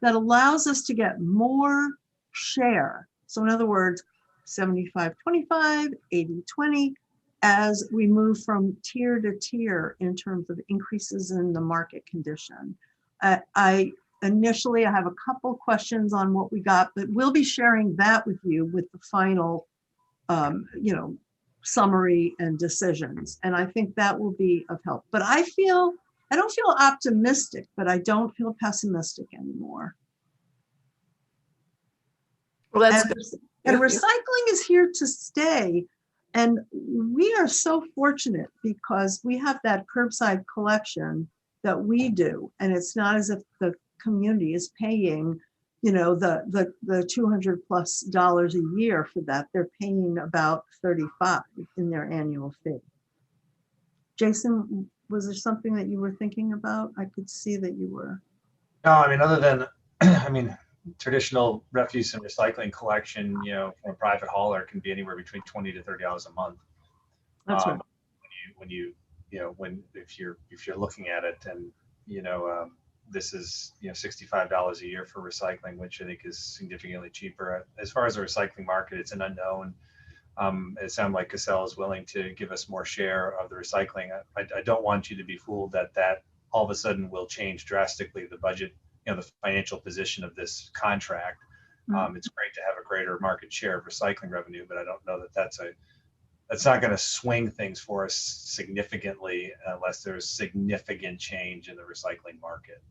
that allows us to get more share. So in other words, 75-25, 80-20, as we move from tier to tier in terms of increases in the market condition. Initially, I have a couple questions on what we got, but we'll be sharing that with you with the final summary and decisions. And I think that will be of help. But I don't feel optimistic, but I don't feel pessimistic anymore. Well, that's and recycling is here to stay. And we are so fortunate because we have that curbside collection that we do. And it's not as if the community is paying, the $200+ a year for that. They're paying about $35 in their annual fee. Jason, was there something that you were thinking about? I could see that you were. No, other than, traditional refuse and recycling collection, from a private hauler can be anywhere between $20 to $30 a month. That's right. If you're looking at it, and this is $65 a year for recycling, which I think is significantly cheaper. As far as the recycling market, it's an unknown. It sounds like Casella is willing to give us more share of the recycling. I don't want you to be fooled that all of a sudden will change drastically the budget, the financial position of this contract. It's great to have a greater market share of recycling revenue, but I don't know that that's not going to swing things for us significantly unless there's significant change in the recycling market.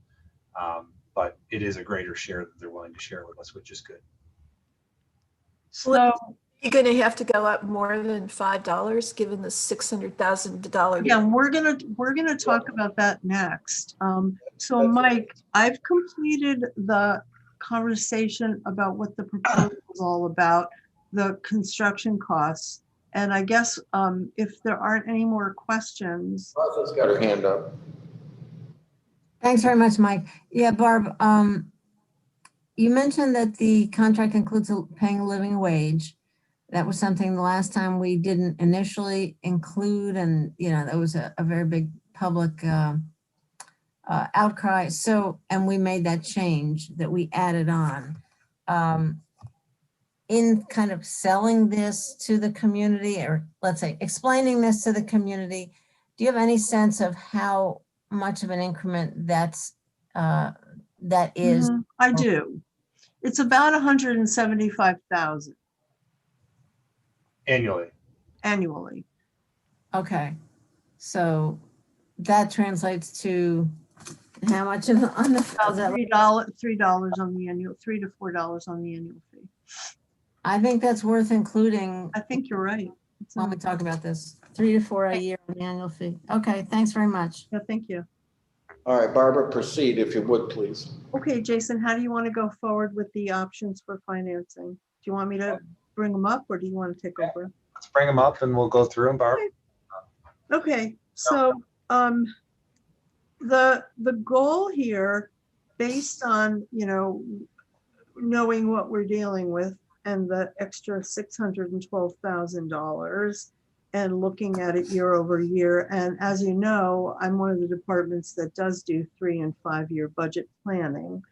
But it is a greater share that they're willing to share with us, which is good. So you're going to have to go up more than $5 given the $600,000. Yeah, we're gonna talk about that next. So Mike, I've completed the conversation about what the proposal is all about, the construction costs. And I guess if there aren't any more questions. Martha's got her hand up. Thanks very much, Mike. Yeah, Barb, you mentioned that the contract includes paying a living wage. That was something the last time we didn't initially include, and that was a very big public outcry. So, and we made that change that we added on. In kind of selling this to the community, or let's say explaining this to the community, do you have any sense of how much of an increment that is? I do. It's about 175,000 Annually. annually. Okay, so that translates to how much on the $3 on the annual, $3 to $4 on the annual fee. I think that's worth including I think you're right. when we talk about this. 3 to 4 a year on the annual fee. Okay, thanks very much. Yeah, thank you. All right, Barbara, proceed if you would, please. Okay, Jason, how do you want to go forward with the options for financing? Do you want me to bring them up or do you want to take over? Let's bring them up and we'll go through them, Barb. Okay, so the goal here, based on, you know, knowing what we're dealing with and the extra $612,000 and looking at it year over year. And as you know, I'm one of the departments that does do 3 and 5 year budget planning.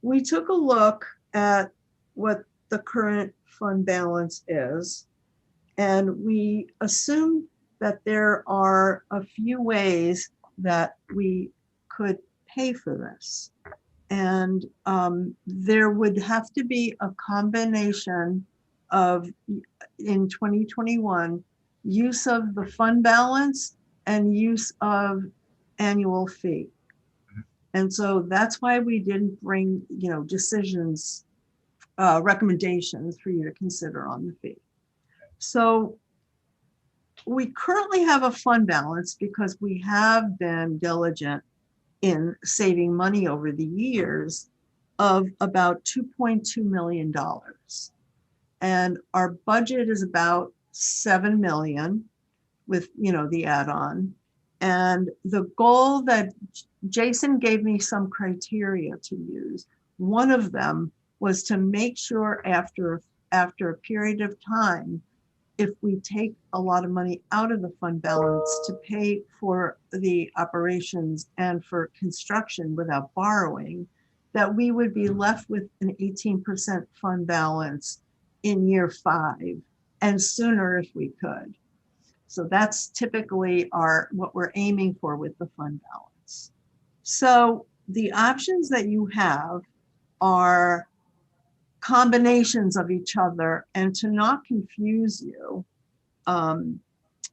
We took a look at what the current fund balance is, and we assumed that there are a few ways that we could pay for this. And there would have to be a combination of, in 2021, use of the fund balance and use of annual fee. And so that's why we didn't bring, you know, decisions, recommendations for you to consider on the fee. So we currently have a fund balance because we have been diligent in saving money over the years of about $2.2 million. And our budget is about 7 million with, you know, the add-on. And the goal that Jason gave me some criteria to use. One of them was to make sure after a period of time, if we take a lot of money out of the fund balance to pay for the operations and for construction without borrowing, that we would be left with an 18% fund balance in year 5 and sooner if we could. So that's typically what we're aiming for with the fund balance. So the options that you have are combinations of each other, and to not confuse you,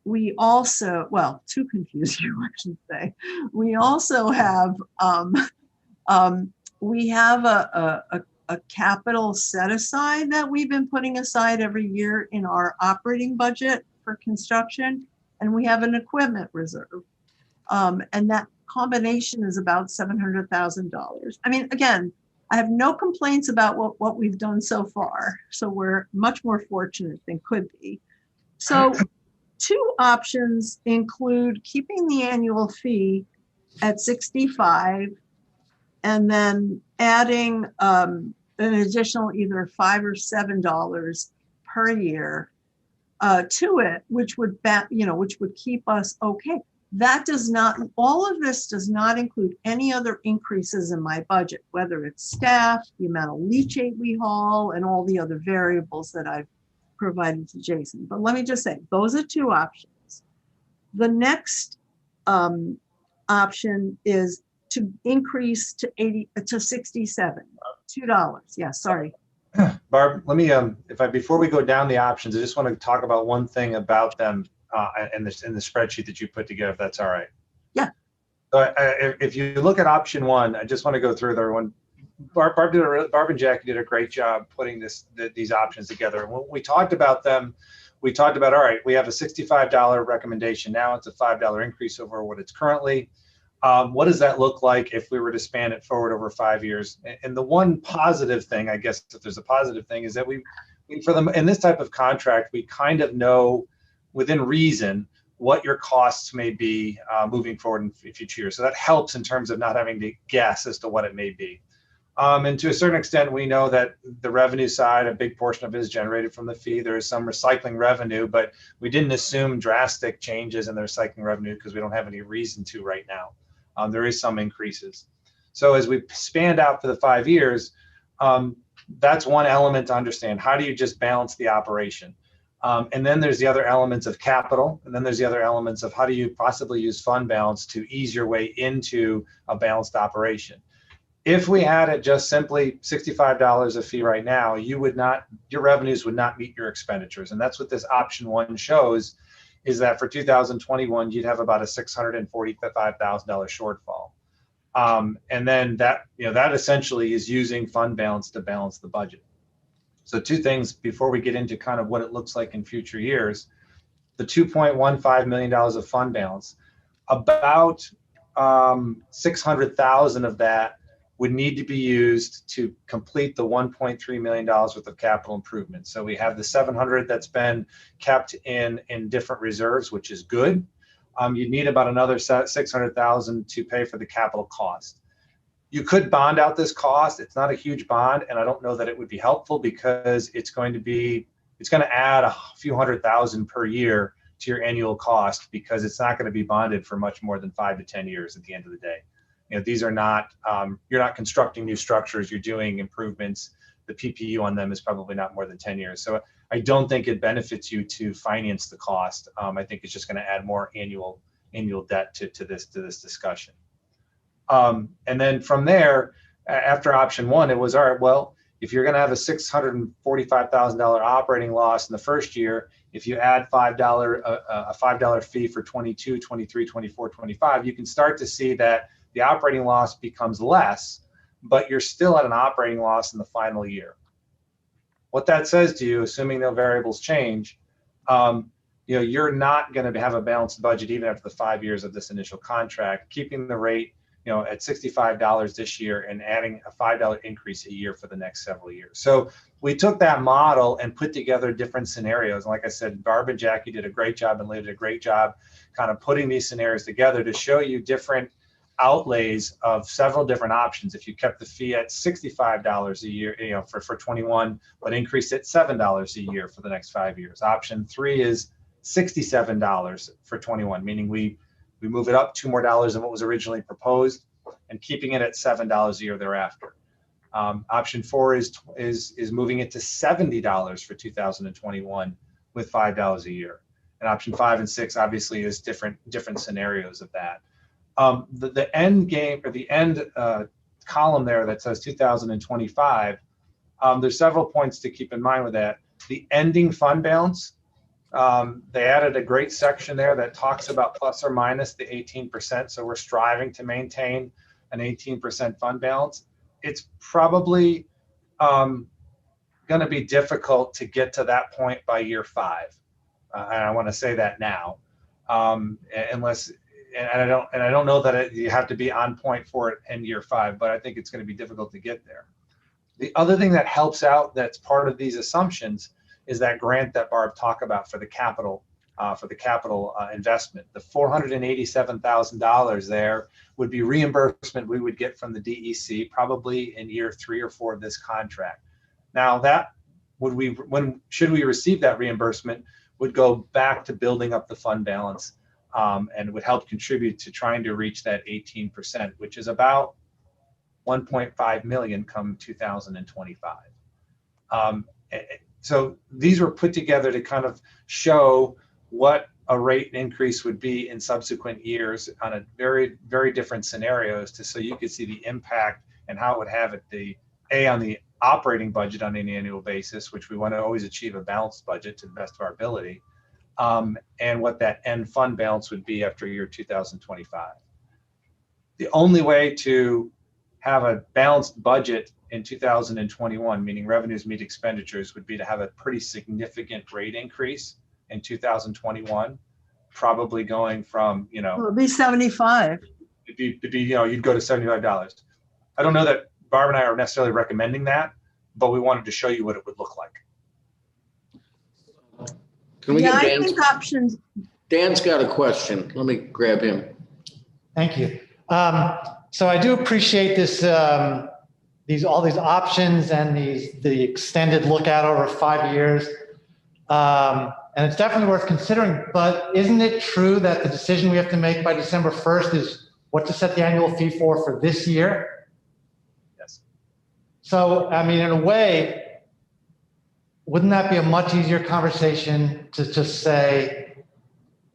we also, well, to confuse you, I should say, we also have, we have a capital set aside that we've been putting aside every year in our operating budget for construction, and we have an equipment reserve. And that combination is about $700,000. I mean, again, I have no complaints about what we've done so far. So we're much more fortunate than could be. So 2 options include keeping the annual fee at 65 and then adding an additional either $5 or $7 per year to it, which would which would keep us okay. That does not, all of this does not include any other increases in my budget, whether it's staff, the amount of leachate we haul, and all the other variables that I've provided to Jason. But let me just say, those are 2 options. The next option is to increase to 67, $2. Yeah, sorry. Barb, let me, before we go down the options, I just want to talk about one thing about them in the spreadsheet that you put together, if that's all right. Yeah. So if you look at option 1, I just want to go through there. Barb and Jackie did a great job putting these options together. And when we talked about them, we talked about, all right, we have a $65 recommendation. Now it's a $5 increase over what it's currently. What does that look like if we were to span it forward over 5 years? And the one positive thing, I guess, if there's a positive thing, is that we for them in this type of contract, we kind of know within reason what your costs may be moving forward in future years. So that helps in terms of not having to guess as to what it may be. And to a certain extent, we know that the revenue side, a big portion of it is generated from the fee. There is some recycling revenue, but we didn't assume drastic changes in the recycling revenue because we don't have any reason to right now. There is some increases. So as we spanned out for the 5 years, that's one element to understand. How do you just balance the operation? And then there's the other elements of capital. And then there's the other elements of how do you possibly use fund balance to ease your way into a balanced operation. If we had it just simply $65 a fee right now, your revenues would not meet your expenditures. And that's what this option 1 shows, is that for 2021, you'd have about a $645,000 shortfall. And then that essentially is using fund balance to balance the budget. So 2 things before we get into kind of what it looks like in future years. The $2.15 million of fund balance, about $600,000 of that would need to be used to complete the $1.3 million worth of capital improvements. So we have the $700 that's been kept in different reserves, which is good. You need about another $600,000 to pay for the capital cost. You could bond out this cost. It's not a huge bond, and I don't know that it would be helpful because it's going to add a few $100,000 per year to your annual cost, because it's not going to be bonded for much more than 5 to 10 years at the end of the day. These are not, you're not constructing new structures, you're doing improvements. The PPU on them is probably not more than 10 years. So I don't think it benefits you to finance the cost. I think it's just going to add more annual debt to this discussion. And then from there, after option 1, it was, all right, well, if you're going to have a $645,000 operating loss in the first year, if you add a $5 fee for 22, 23, 24, 25, you can start to see that the operating loss becomes less, but you're still at an operating loss in the final year. What that says to you, assuming no variables change, you're not going to have a balanced budget even after the 5 years of this initial contract, keeping the rate at $65 this year and adding a $5 increase a year for the next several years. So we took that model and put together different scenarios. And like I said, Barb and Jackie did a great job, and Leah did a great job kind of putting these scenarios together to show you different outlays of several different options. If you kept the fee at $65 a year, for 21, but increased it $7 a year for the next 5 years. Option 3 is $67 for 21, meaning we move it up $2 more than what was originally proposed, and keeping it at $7 a year thereafter. Option 4 is moving it to $70 for 2021 with $5 a year. And option 5 and 6 obviously is different scenarios of that. The end game, or the end column there that says 2025, there's several points to keep in mind with that. The ending fund balance, they added a great section there that talks about plus or minus the 18%. So we're striving to maintain an 18% fund balance. It's probably going to be difficult to get to that point by year 5. And I want to say that now, unless. And I don't know that you have to be on point for it in year 5, but I think it's going to be difficult to get there. The other thing that helps out, that's part of these assumptions, is that grant that Barb talked about for the capital investment. The $487,000 there would be reimbursement we would get from the DEC probably in year 3 or 4 of this contract. Now that should we receive that reimbursement, would go back to building up the fund balance. And would help contribute to trying to reach that 18%, which is about $1.5 million come 2025. So these were put together to kind of show what a rate increase would be in subsequent years on a very, very different scenarios, so you could see the impact and how it would have it on the operating budget on an annual basis, which we want to always achieve a balanced budget to the best of our ability. And what that end fund balance would be after year 2025. The only way to have a balanced budget in 2021, meaning revenues meet expenditures, would be to have a pretty significant rate increase in 2021, probably going from, It'll be 75. you'd go to $75. I don't know that Barb and I are necessarily recommending that, but we wanted to show you what it would look like. Can we Yeah, get I Dan's? think options. Dan's got a question. Let me grab him. Thank you. So I do appreciate this, all these options and the extended look out over 5 years. And it's definitely worth considering, but isn't it true that the decision we have to make by December 1st is what to set the annual fee for this year. Yes. So, I mean, in a way, wouldn't that be a much easier conversation to just say,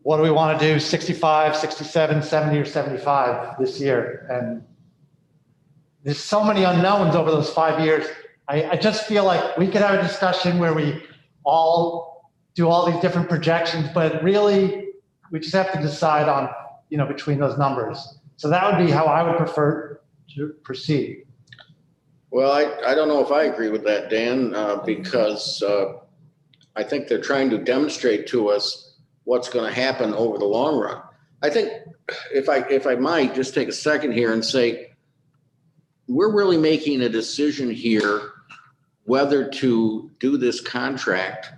what do we want to do, 65, 67, 70, or 75 this year? And there's so many unknowns over those 5 years. I just feel like we could have a discussion where we all do all these different projections, but really we just have to decide on, between those numbers. So that would be how I would prefer to proceed. Well, I don't know if I agree with that, Dan, because I think they're trying to demonstrate to us what's going to happen over the long run. I think if I might just take a second here and say, we're really making a decision here whether to do this contract,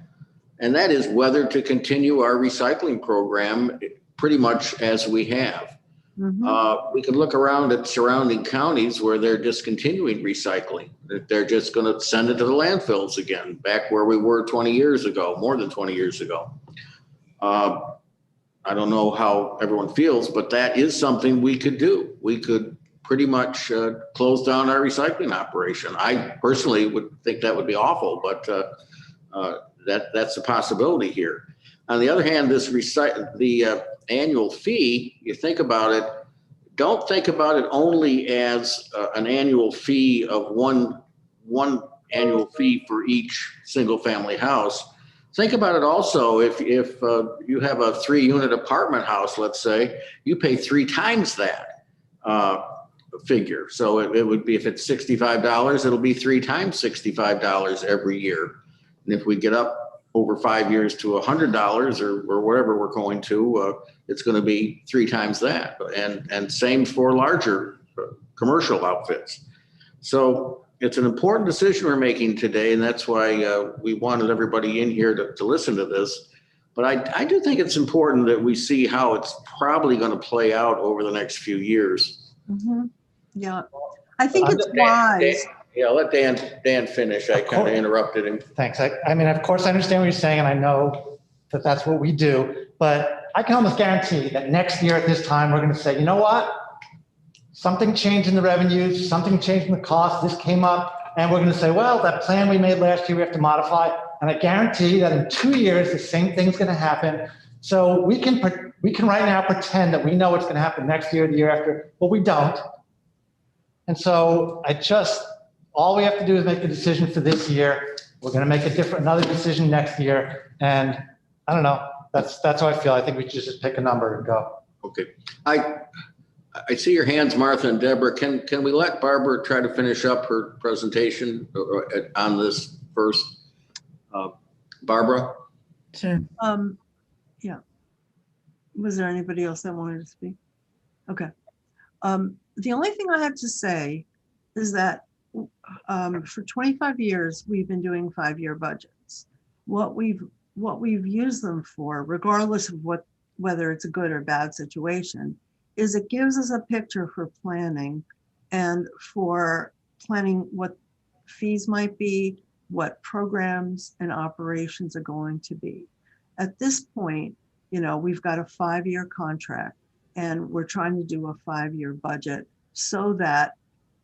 and that is whether to continue our recycling program pretty much as we have. We can look around at surrounding counties where they're discontinuing recycling. They're just going to send it to the landfills again, back where we were 20 years ago, more than 20 years ago. I don't know how everyone feels, but that is something we could do. We could pretty much close down our recycling operation. I personally would think that would be awful, but that's a possibility here. On the other hand, the annual fee, you think about it, don't think about it only as an annual fee of one annual fee for each single family house. Think about it also, if you have a 3-unit apartment house, let's say, you pay 3 times that figure. So it would be, if it's $65, it'll be 3 times $65 every year. And if we get up over 5 years to $100 or whatever we're going to, it's going to be 3 times that. And same for larger commercial outfits. So it's an important decision we're making today, and that's why we wanted everybody in here to listen to this. But I do think it's important that we see how it's probably going to play out over the next few years. Yeah, I think it's wise. Yeah, I'll let Dan finish. I kind of interrupted him. Thanks. I mean, of course, I understand what you're saying, and I know that that's what we do. But I can almost guarantee that next year at this time, we're going to say, you know what? Something changed in the revenues, something changed in the cost, this came up, and we're going to say, well, that plan we made last year, we have to modify. And I guarantee that in 2 years, the same thing's going to happen. So we can right now pretend that we know what's going to happen next year, the year after, but we don't. And so all we have to do is make a decision for this year. We're going to make another decision next year. And I don't know, that's how I feel. I think we should just pick a number and go. Okay. I see your hands, Martha and Deborah. Can we let Barbara try to finish up her presentation on this first? Barbara? Sure. Yeah. Was there anybody else that wanted to speak? Okay. The only thing I have to say is that for 25 years, we've been doing 5-year budgets. What we've used them for, regardless of whether it's a good or bad situation, is it gives us a picture for planning and for planning what fees might be, what programs and operations are going to be. At this point, we've got a 5-year contract and we're trying to do a 5-year budget so that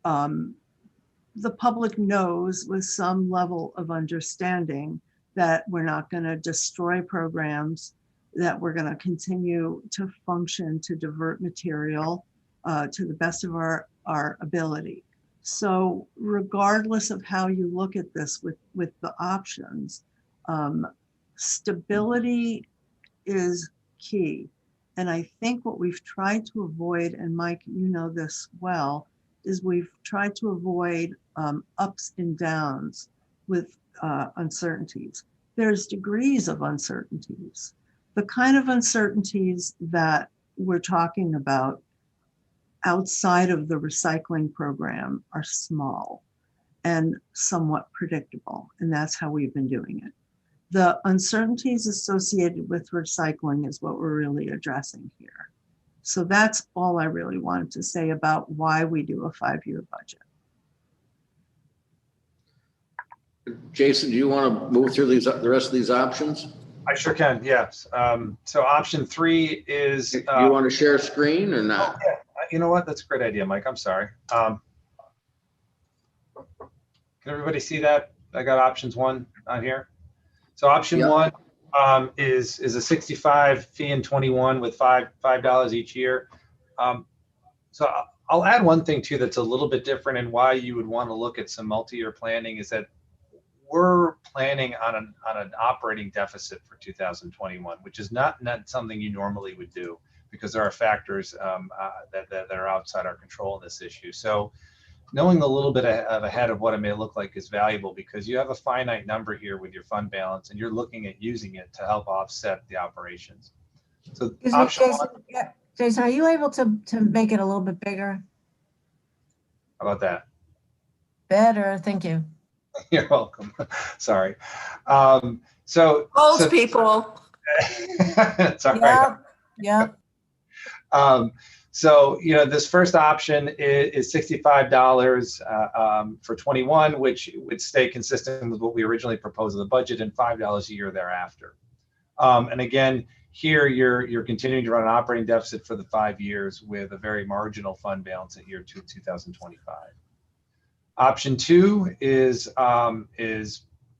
the public knows with some level of understanding that we're not going to destroy programs, that we're going to continue to function to divert material to the best of our ability. So regardless of how you look at this with the options, stability is key. And I think what we've tried to avoid, and Mike, you know this well, is we've tried to avoid ups and downs with uncertainties. There's degrees of uncertainties. The kind of uncertainties that we're talking about outside of the recycling program are small and somewhat predictable, and that's how we've been doing it. The uncertainties associated with recycling is what we're really addressing here. So that's all I really wanted to say about why we do a 5-year budget. Jason, do you want to move through the rest of these options? I sure can, yes. So option 3 is. You want to share screen or not? Oh, yeah. You know what? That's a great idea, Mike. I'm sorry. Can everybody see that? I got options 1 on here. So option Yep. 1 is a 65 fee in 21 with $5 each year. So I'll add one thing too that's a little bit different, and why you would want to look at some multi-year planning is that we're planning on an operating deficit for 2021, which is not something you normally would do, because there are factors that are outside our control in this issue. So knowing a little bit ahead of what it may look like is valuable, because you have a finite number here with your fund balance, and you're looking at using it to help offset the operations. So option 1. Jason, are you able to make it a little bit bigger? How about that? Better, thank you. You're welcome. Sorry. So Old people. It's all right. Yeah. So, this first option is $65 for 21, which would stay consistent with what we originally proposed in the budget, and $5 a year thereafter. And again, here you're continuing to run an operating deficit for the 5 years with a very marginal fund balance at year 2, 2025. Option 2 is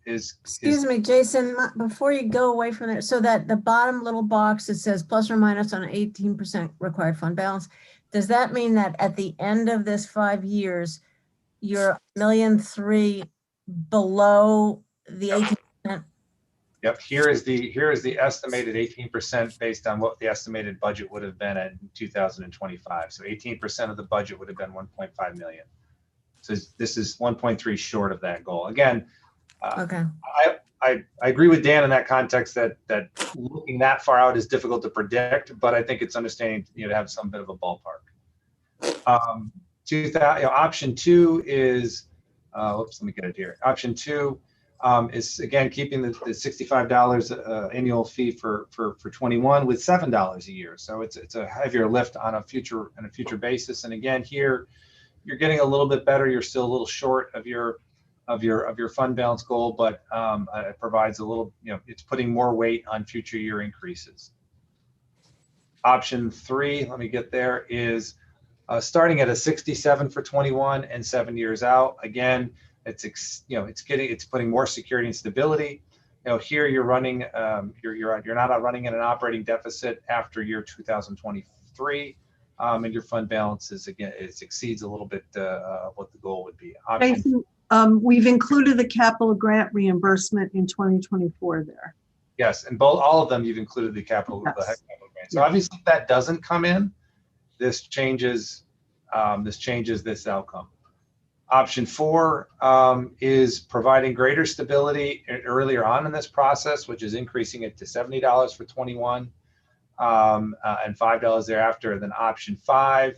Excuse me, Jason, before you go away from there, so that the bottom little box that says plus or minus on 18% required fund balance, does that mean that at the end of this 5 years, you're $1.3 million below the 18%? Yep. Here is the estimated 18% based on what the estimated budget would have been in 2025. So 18% of the budget would have been 1.5 million. So this is 1.3 short of that goal. Again, okay. I agree with Dan in that context that looking that far out is difficult to predict, but I think it's understanding to have some bit of a ballpark. Option 2 is, let me get it here. Option 2 is again keeping the $65 annual fee for 21 with $7 a year. So it's a heavier lift on a future basis. And again, here you're getting a little bit better. You're still a little short of your fund balance goal, but it provides a little, it's putting more weight on future year increases. Option 3, let me get there, is starting at a 67 for 21 and 7 years out. Again, it's putting more security and stability. Here you're running, you're not running in an operating deficit after year 2023, and your fund balance exceeds a little bit what the goal would be. Jason, we've included the capital grant reimbursement in 2024 there. Yes, and all of them you've included the capital, yes. The capital grant. So obviously, if that doesn't come in, this changes this outcome. Option 4 is providing greater stability earlier on in this process, which is increasing it to $70 for 21 and $5 thereafter. Then option 5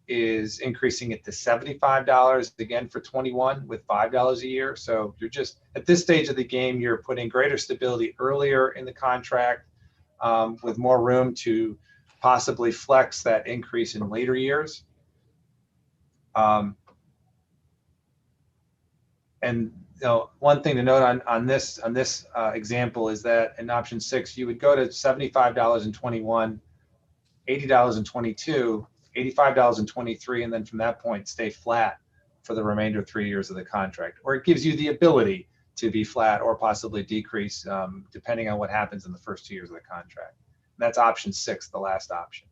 is increasing it to $75 again for 21 with $5 a year. So you're just at this stage of the game, you're putting greater stability earlier in the contract with more room to possibly flex that increase in later years. And one thing to note on this example is that in option 6, you would go to $75 in 21, $80 in 22, $85 in 23, and then from that point stay flat for the remainder of 3 years of the contract. Or it gives you the ability to be flat or possibly decrease depending on what happens in the first 2 years of the contract. And that's option 6, the last option.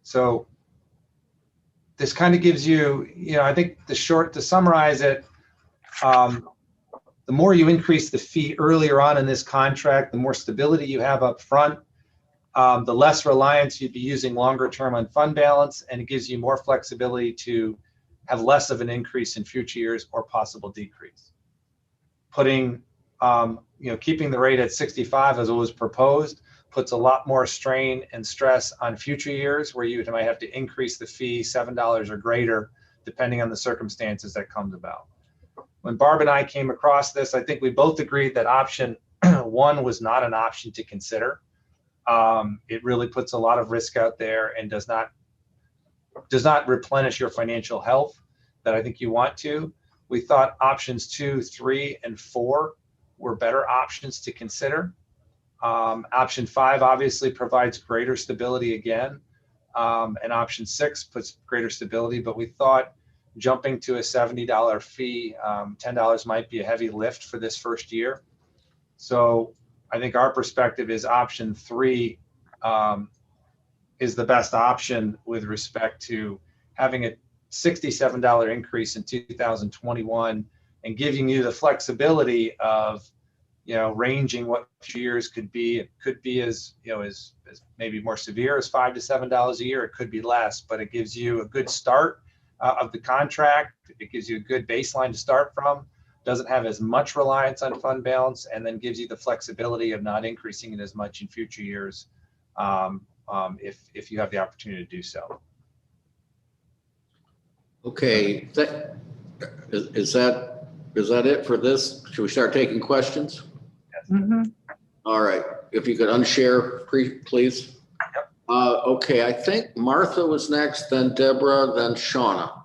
So this kind of gives you, I think to summarize it, the more you increase the fee earlier on in this contract, the more stability you have up front, the less reliance you'd be using longer term on fund balance, and it gives you more flexibility to have less of an increase in future years or possible decrease. Keeping the rate at 65 as it was proposed puts a lot more strain and stress on future years where you might have to increase the fee $7 or greater depending on the circumstances that comes about. When Barb and I came across this, I think we both agreed that option 1 was not an option to consider. It really puts a lot of risk out there and does not replenish your financial health that I think you want to. We thought options 2, 3, and 4 were better options to consider. Option 5 obviously provides greater stability again. And option 6 puts greater stability, but we thought jumping to a $70 fee, $10 might be a heavy lift for this first year. So I think our perspective is option 3 is the best option with respect to having a $67 increase in 2021 and giving you the flexibility of, ranging what years could be. It could be as maybe more severe as $5 to $7 a year. It could be less, but it gives you a good start of the contract. It gives you a good baseline to start from. Doesn't have as much reliance on fund balance, and then gives you the flexibility of not increasing it as much in future years if you have the opportunity to do so. Okay, is that it for this? Should we start taking questions? Mhm. All right, if you could unshare, please. Yep. Okay, I think Martha was next, then Deborah, then Shauna.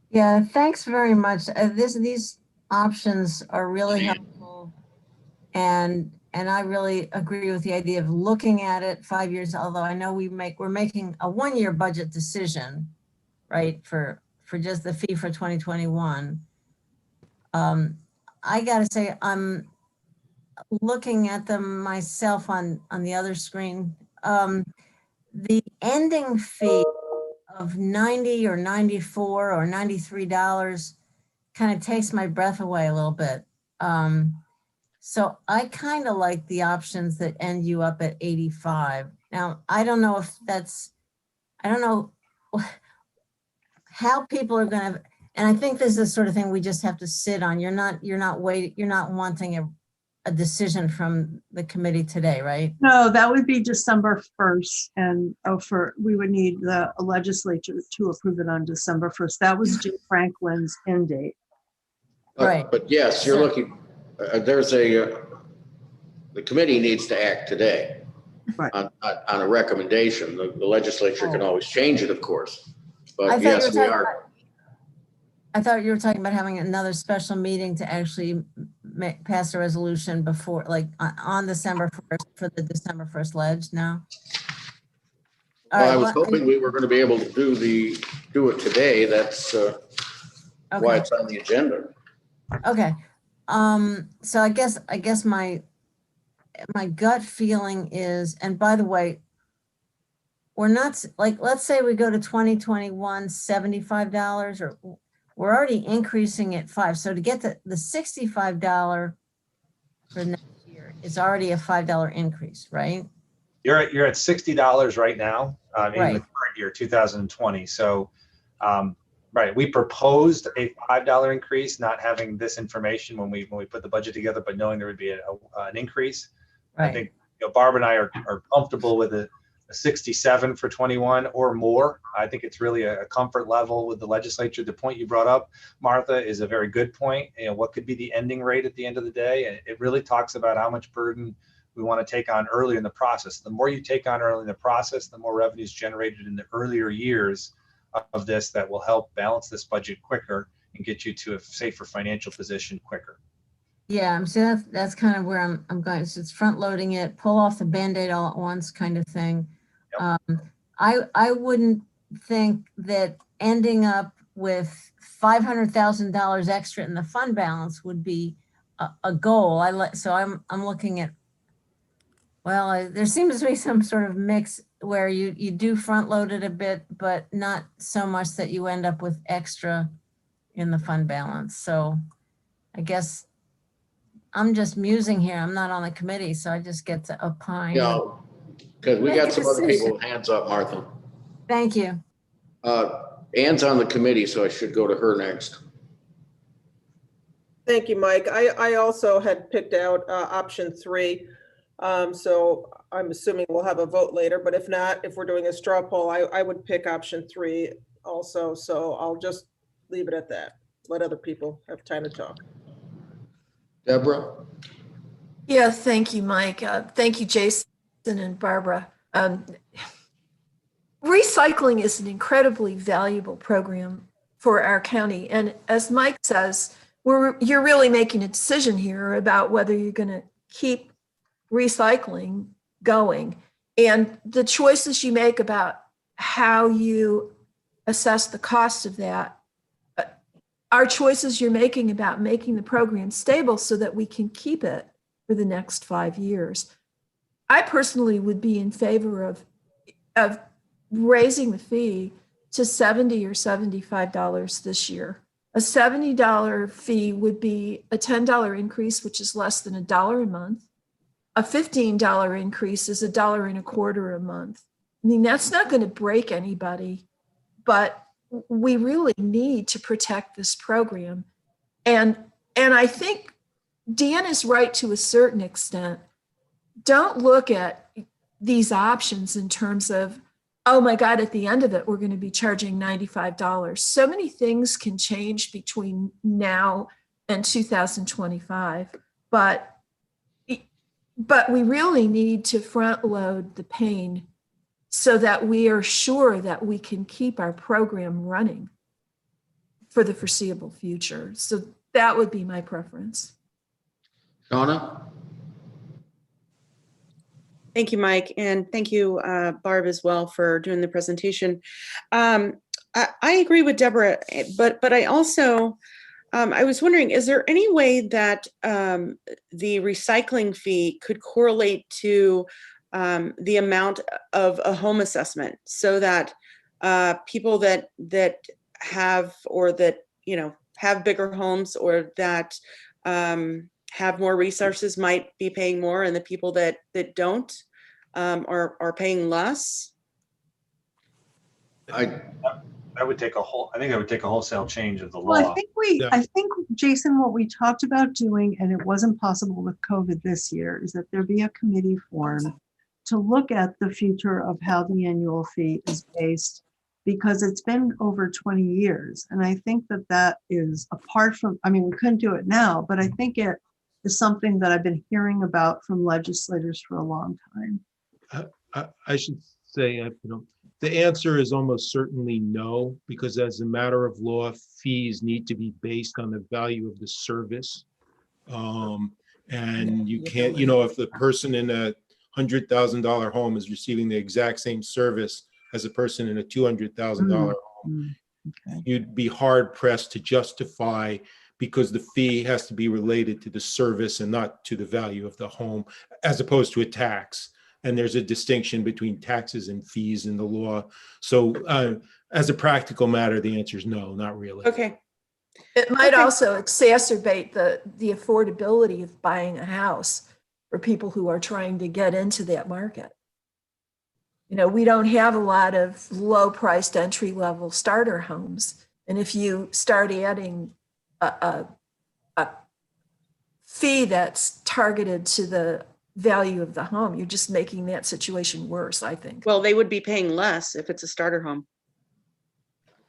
Yeah, thanks very much. These options are really helpful. And I really agree with the idea of looking at it 5 years, although I know we're making a 1-year budget decision, right, for just the fee for 2021. I gotta say, I'm looking at them myself on the other screen. The ending fee of $90 or $94 or $93 kind of takes my breath away a little bit. So I kind of like the options that end you up at 85. Now, I don't know how people are going to, and I think this is the sort of thing we just have to sit on. You're not wanting a decision from the committee today, right? No, that would be December 1st. And we would need the legislature to approve it on December 1st. That was Jim Franklin's end date. Right. But yes, you're looking, the committee needs to act today Right. on a recommendation. The legislature can always change it, of course. I But thought yes, you we were talking are. I thought you were talking about having another special meeting to actually pass a resolution before, like on December 1st for the December 1st ledge now. Well, I was hoping we were going to be able to do it today. That's why it's on the agenda. Okay. So I guess my gut feeling is, and by the way, we're not like, let's say we go to 2021, $75, or we're already increasing at $5. So to get the $65 for next year is already a $5 increase, right? You're at $60 right now in the Right. current year, 2020. So, right, we proposed a $5 increase, not having this information when we put the budget together, but knowing there would be an increase. Right. I think Barb and I are comfortable with a 67 for 21 or more. I think it's really a comfort level with the legislature. The point you brought up, Martha, is a very good point. What could be the ending rate at the end of the day? And it really talks about how much burden we want to take on early in the process. The more you take on early in the process, the more revenues generated in the earlier years of this that will help balance this budget quicker and get you to a safer financial position quicker. Yeah, so that's kind of where I'm going. So it's front loading it, pull off the Band-Aid all at once kind of thing. Yep. I wouldn't think that ending up with $500,000 extra in the fund balance would be a goal. So I'm looking at, well, there seems to be some sort of mix where you do front load it a bit, but not so much that you end up with extra in the fund balance. So I guess I'm just musing here. I'm not on the committee, so I just get to opine. Yeah, because we got some other people with hands up, Martha. Thank you. Ann's on the committee, so I should go to her next. Thank you, Mike. I also had picked out option 3. So I'm assuming we'll have a vote later, but if not, if we're doing a straw poll, I would pick option 3 also. So I'll just leave it at that. Let other people have time to talk. Deborah? Yeah, thank you, Mike. Thank you, Jason and Barbara. Recycling is an incredibly valuable program for our county. And as Mike says, you're really making a decision here about whether you're going to keep recycling going. And the choices you make about how you assess the cost of that are choices you're making about making the program stable so that we can keep it for the next 5 years. I personally would be in favor of raising the fee to $70 or $75 this year. A $70 fee would be a $10 increase, which is less than $1 a month. A $15 increase is $1.25 a month. I mean, that's not going to break anybody, but we really need to protect this program. And I think Dan is right to a certain extent. Don't look at these options in terms of, oh my God, at the end of it, we're going to be charging $95. So many things can change between now and 2025, but we really need to front load the pain so that we are sure that we can keep our program running for the foreseeable future. So that would be my preference. Donna? Thank you, Mike, and thank you, Barb, as well, for doing the presentation. I agree with Deborah, but I also, I was wondering, is there any way that the recycling fee could correlate to the amount of a home assessment, so that people that have, or that, you know, have bigger homes, or that have more resources might be paying more, and the people that don't are paying less? I would take I think I would take a wholesale change of the law. Well, I think, Jason, what we talked about doing, and it wasn't possible with COVID this year, is that there be a committee formed to look at the future of how the annual fee is based, because it's been over 20 years. And I think that is apart from, I mean, we couldn't do it now, but I think it is something that I've been hearing about from legislators for a long time. I should say, you know, the answer is almost certainly no, because as a matter of law, fees need to be based on the value of the service. And you can't, you know, if the person in a $100,000 home is receiving the exact same service as a person in a $200,000 home, you'd be hard pressed to justify, because the fee has to be related to the service and not to the value of the home, as opposed to a tax. And there's a distinction between taxes and fees in the law. So as a practical matter, the answer is no, not really. Okay. It might also exacerbate the affordability of buying a house for people who are trying to get into that market. You know, we don't have a lot of low-priced entry-level starter homes. And if you start adding a fee that's targeted to the value of the home, you're just making that situation worse, I think. Well, they would be paying less if it's a starter home.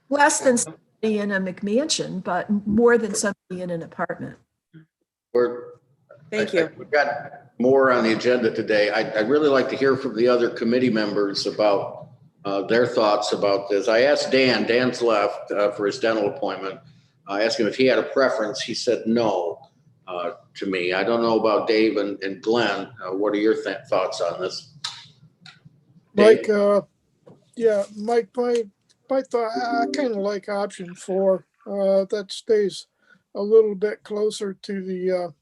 Less than somebody in a McMansion, but more than somebody in an apartment. Thank you. We've got more on the agenda today. I'd really like to hear from the other committee members about their thoughts about this. I asked Dan's left for his dental appointment. I asked him if he had a preference. He said no to me. I don't know about Dave and Glenn. What are your thoughts on this? Mike, yeah, Mike, my thought, I kind of like option 4. That stays a little bit closer to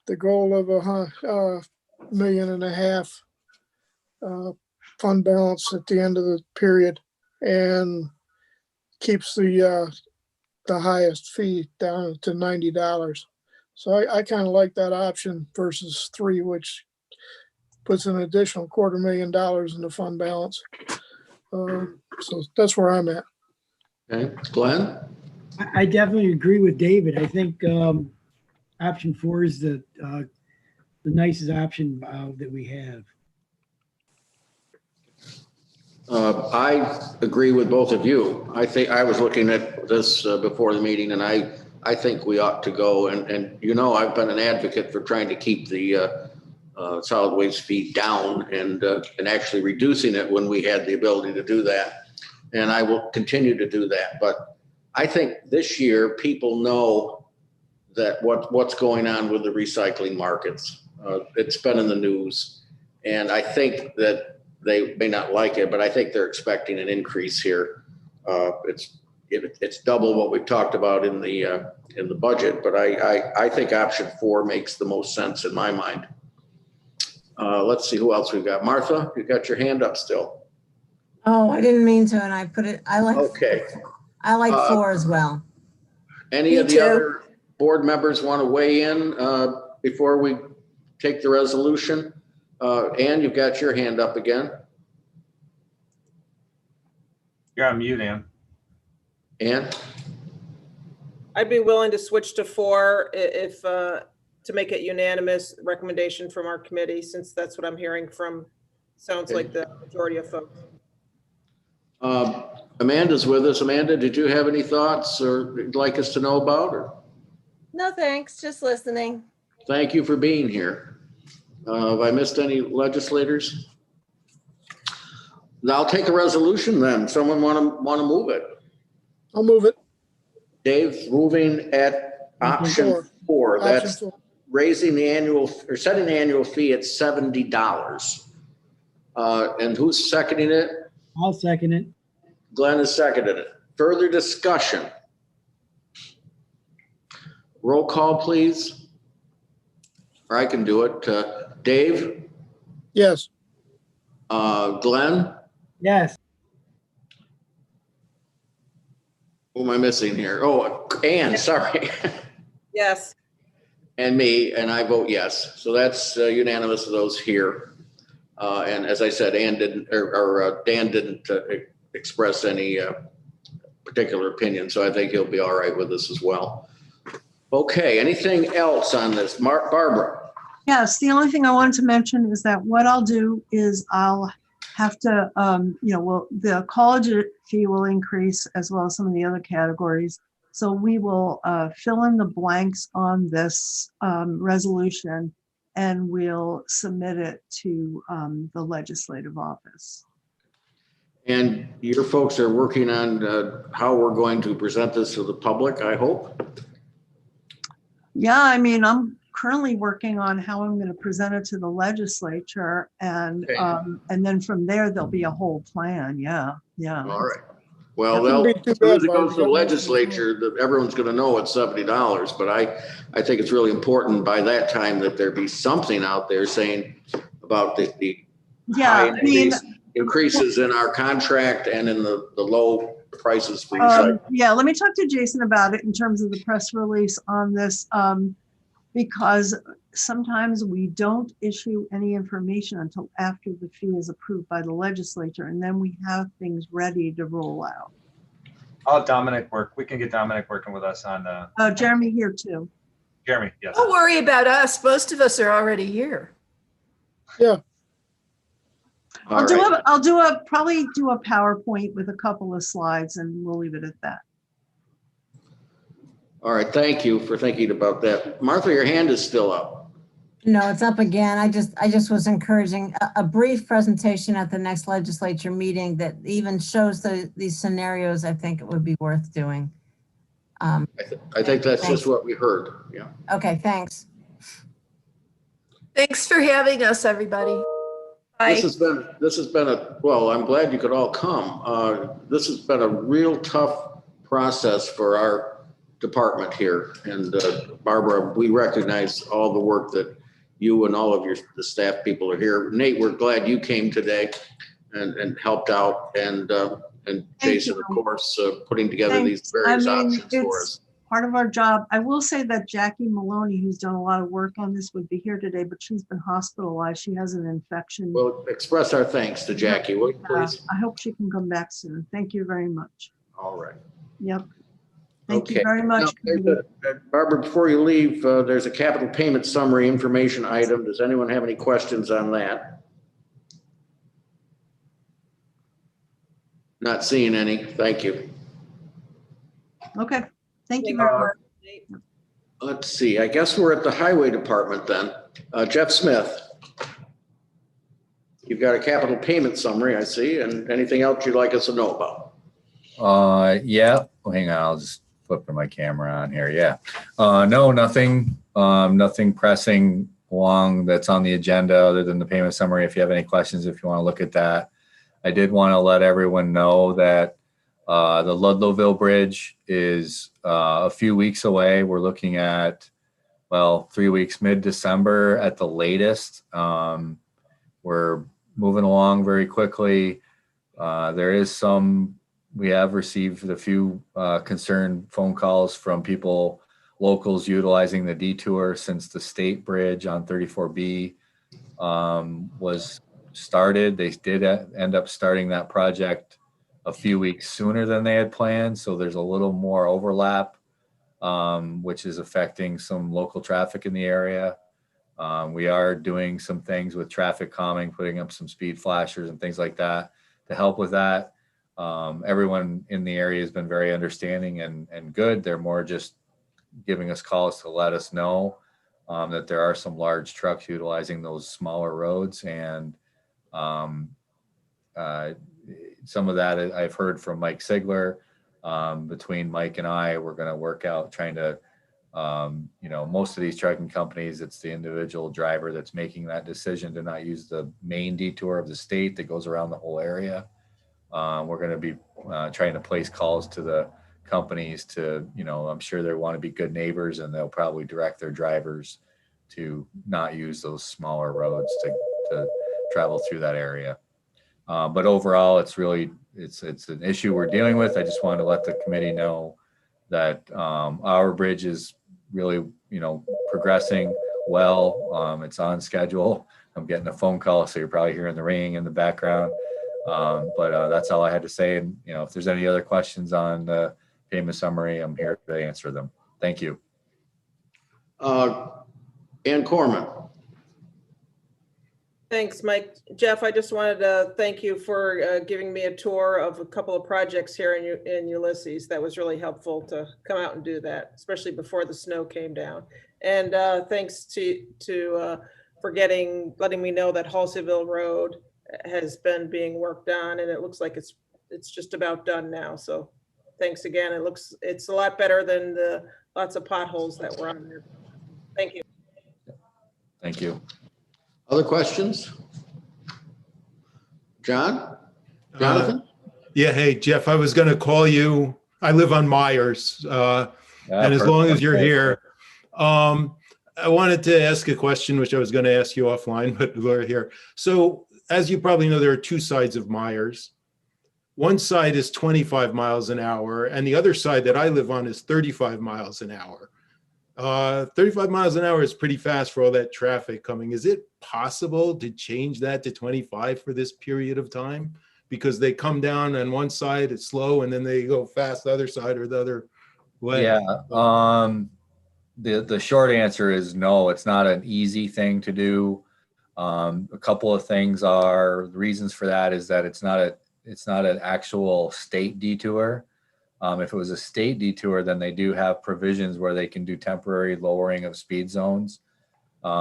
the goal of $1.5 million fund balance at the end of the period, and keeps the highest fee down to $90. So I kind of like that option versus 3, which puts an additional $250,000 in the fund balance. So that's where I'm at. Okay, Glenn? I definitely agree with David. I think option 4 is the nicest option that we have. I agree with both of you. I think I was looking at this before the meeting, and I think we ought to go. And you know, I've been an advocate for trying to keep the solid waste fee down and actually reducing it when we had the ability to do that. And I will continue to do that. But I think this year people know that what's going on with the recycling markets. It's been in the news, and I think that they may not like it, but I think they're expecting an increase here. It's double what we've talked about in the budget, but I think option 4 makes the most sense in my mind. Let's see who else we've got. Martha, you got your hand up still. Oh, I didn't mean to, and I put it, I like Okay. 4 as well. Any Me of the too. other board members want to weigh in before we take the resolution? Ann, you've got your hand up again. You're on mute, Ann. Ann? I'd be willing to switch to 4 if, to make it unanimous recommendation from our committee, since that's what I'm hearing from, sounds like the majority of folks. Amanda's with us. Amanda, did you have any thoughts or you'd like us to know about? Or No, thanks. Just listening. thank you for being here. Have I missed any legislators? Now I'll take a resolution then. Someone want to move it? I'll move it. Dave's moving at option 4. Option That's 4. raising the annual or setting the annual fee at $70. And who's seconding it? I'll second it. Glenn has seconded it. Further discussion? Roll call, please. Or I can do it. Dave? Yes. Glenn? Yes. Who am I missing here? Oh, Ann, sorry. Yes. And me, and I vote yes. So that's unanimous of those here. And as I said, Ann didn't, or Dan didn't express any particular opinion, so I think he'll be all right with this as well. Okay, anything else on this? Barbara? Yes, the only thing I wanted to mention is that what I'll do is I'll have to, the college fee will increase as well as some of the other categories. So we will fill in the blanks on this resolution and we'll submit it to the legislative office. And your folks are working on how we're going to present this to the public, I hope? Yeah, I mean, I'm currently working on how I'm going to present it to the legislature, and then from there there'll be a whole plan. Yeah. All right. Well, That wouldn't be as too soon as bad, it goes to the Barbara. legislature, that everyone's going to know it's $70. But I think it's really important by that time that there be something out there saying about the Yeah, I mean, increases in our contract and in the low prices for recycling. yeah, let me talk to Jason about it in terms of the press release on this, because sometimes we don't issue any information until after the fee is approved by the legislature, and then we have things ready to roll out. I'll have Dominic work. We can get Dominic working with us on Jeremy here too. Jeremy, yes. Don't worry about us. Most of us are already here. Yeah. I'll probably do a PowerPoint with a couple of slides, and we'll leave it at that. All right, thank you for thinking about that. Martha, your hand is still up. No, it's up again. I just was encouraging a brief presentation at the next legislature meeting that even shows these scenarios. I think it would be worth doing. I think that's just what we heard. Yeah. Okay, thanks. Thanks for having us, everybody. Bye. This has been well, I'm glad you could all come. This has been a real tough process for our department here. And Barbara, we recognize all the work that you and all of the staff people are here. Nate, we're glad you came today and helped out. And Jason, of course, putting together these various options for us. Part of our job. I will say that Jackie Maloney, who's done a lot of work on this, would be here today, but she's been hospitalized. She has an infection. We'll express our thanks to Jackie, will you please? I hope she can come back soon. Thank you very much. All right. Yep. Thank you very much. Barbara, before you leave, there's a capital payment summary information item. Does anyone have any questions on that? Not seeing any. Thank you. Okay. Thank you very much. Let's see. I guess we're at the highway department then. Jeff Smith. You've got a capital payment summary, I see, and anything else you'd like us to know about? Yeah, hang on, I'll just flip my camera on here. Yeah. No, nothing pressing along that's on the agenda other than the payment summary. If you have any questions, if you want to look at that. I did want to let everyone know that the Ludlowville Bridge is a few weeks away. We're looking at, well, 3 weeks, mid-December at the latest. We're moving along very quickly. We have received a few concerned phone calls from people, locals utilizing the detour since the state bridge on 34B was started. They did end up starting that project a few weeks sooner than they had planned. So there's a little more overlap, which is affecting some local traffic in the area. We are doing some things with traffic calming, putting up some speed flashers and things like that to help with that. Everyone in the area has been very understanding and good. They're more just giving us calls to let us know that there are some large trucks utilizing those smaller roads. And some of that I've heard from Mike Sigler. Between Mike and I, we're going to work out trying to, most of these trucking companies, it's the individual driver that's making that decision to not use the main detour of the state that goes around the whole area. We're going to be trying to place calls to the companies to, I'm sure they want to be good neighbors, and they'll probably direct their drivers to not use those smaller roads to travel through that area. But overall, it's an issue we're dealing with. I just wanted to let the committee know that our bridge is really, progressing well. It's on schedule. I'm getting a phone call, so you're probably hearing the ringing in the background. But that's all I had to say. And, if there's any other questions on the payment summary, I'm here to answer them. Thank you. Ann Koreman. Thanks, Mike. Jeff, I just wanted to thank you for giving me a tour of a couple of projects here in Ulysses. That was really helpful to come out and do that, especially before the snow came down. And thanks for letting me know that Halseyville Road has been being worked on, and it looks like it's just about done now. So thanks again. It's a lot better than the lots of potholes that were on there. Thank you. Thank you. Other questions? Jonathan? Yeah, hey, Jeff, I was going to call you. I live on Myers. And as long as you're here, I wanted to ask a question, which I was going to ask you offline, but we're here. So as you probably know, there are two sides of Myers. One side is 25 miles an hour, and the other side that I live on is 35 miles an hour. 35 miles an hour is pretty fast for all that traffic coming. Is it possible to change that to 25 for this period of time? Because they come down on one side, it's slow, and then they go fast the other side or the other way. Yeah. The short answer is no, it's not an easy thing to do. A couple of things the reasons for that is that it's not an actual state detour. If it was a state detour, then they do have provisions where they can do temporary lowering of speed zones.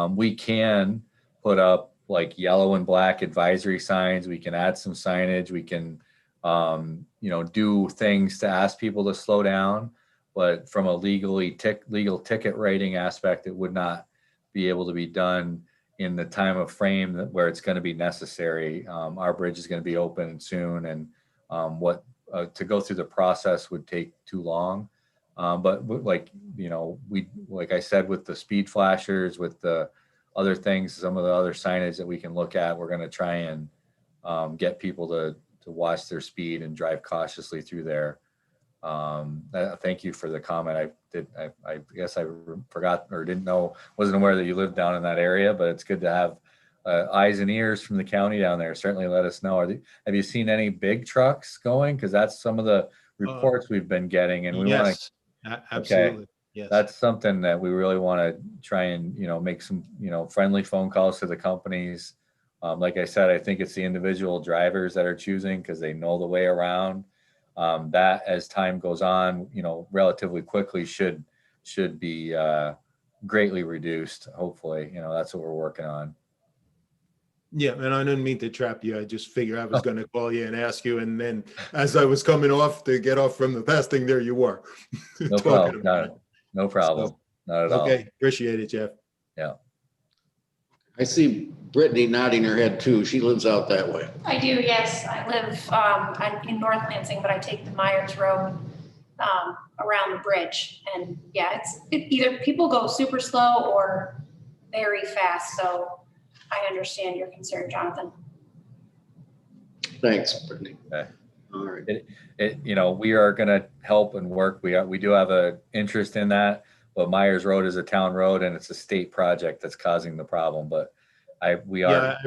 We can put up like yellow and black advisory signs. We can add some signage. We can, do things to ask people to slow down. But from a legal ticket writing aspect, it would not be able to be done in the time of frame where it's going to be necessary. Our bridge is going to be open soon, and to go through the process would take too long. But like I said, with the speed flashers, with the other things, some of the other signage that we can look at, we're going to try and get people to watch their speed and drive cautiously through there. Thank you for the comment. I guess I forgot or wasn't aware that you lived down in that area, but it's good to have eyes and ears from the county down there. Certainly let us know. Have you seen any big trucks going? Because that's some of the reports we've been getting, and we want to. Absolutely. Okay. Yes. That's something that we really want to try and make some friendly phone calls to the companies. Like I said, I think it's the individual drivers that are choosing because they know the way around. That as time goes on, relatively quickly should be greatly reduced. Hopefully, that's what we're working on. Yeah, and I didn't mean to trap you. I just figured I was going to call you and ask you. And then as I was coming off to get off from the fasting, there you were. No talking problem. about it. No problem. Not at all. Okay, appreciate it, Jeff. Yeah. I see Brittany nodding her head too. She lives out that way. I do, yes. I live I'm in North Lansing, but I take the Myers Road around the bridge. And yeah, either people go super slow or very fast. So I understand your concern, Jonathan. Thanks, Brittany. Okay. All right. We are going to help and work. We do have an interest in that, but Myers Road is a town road and it's a state project that's causing the problem. But we are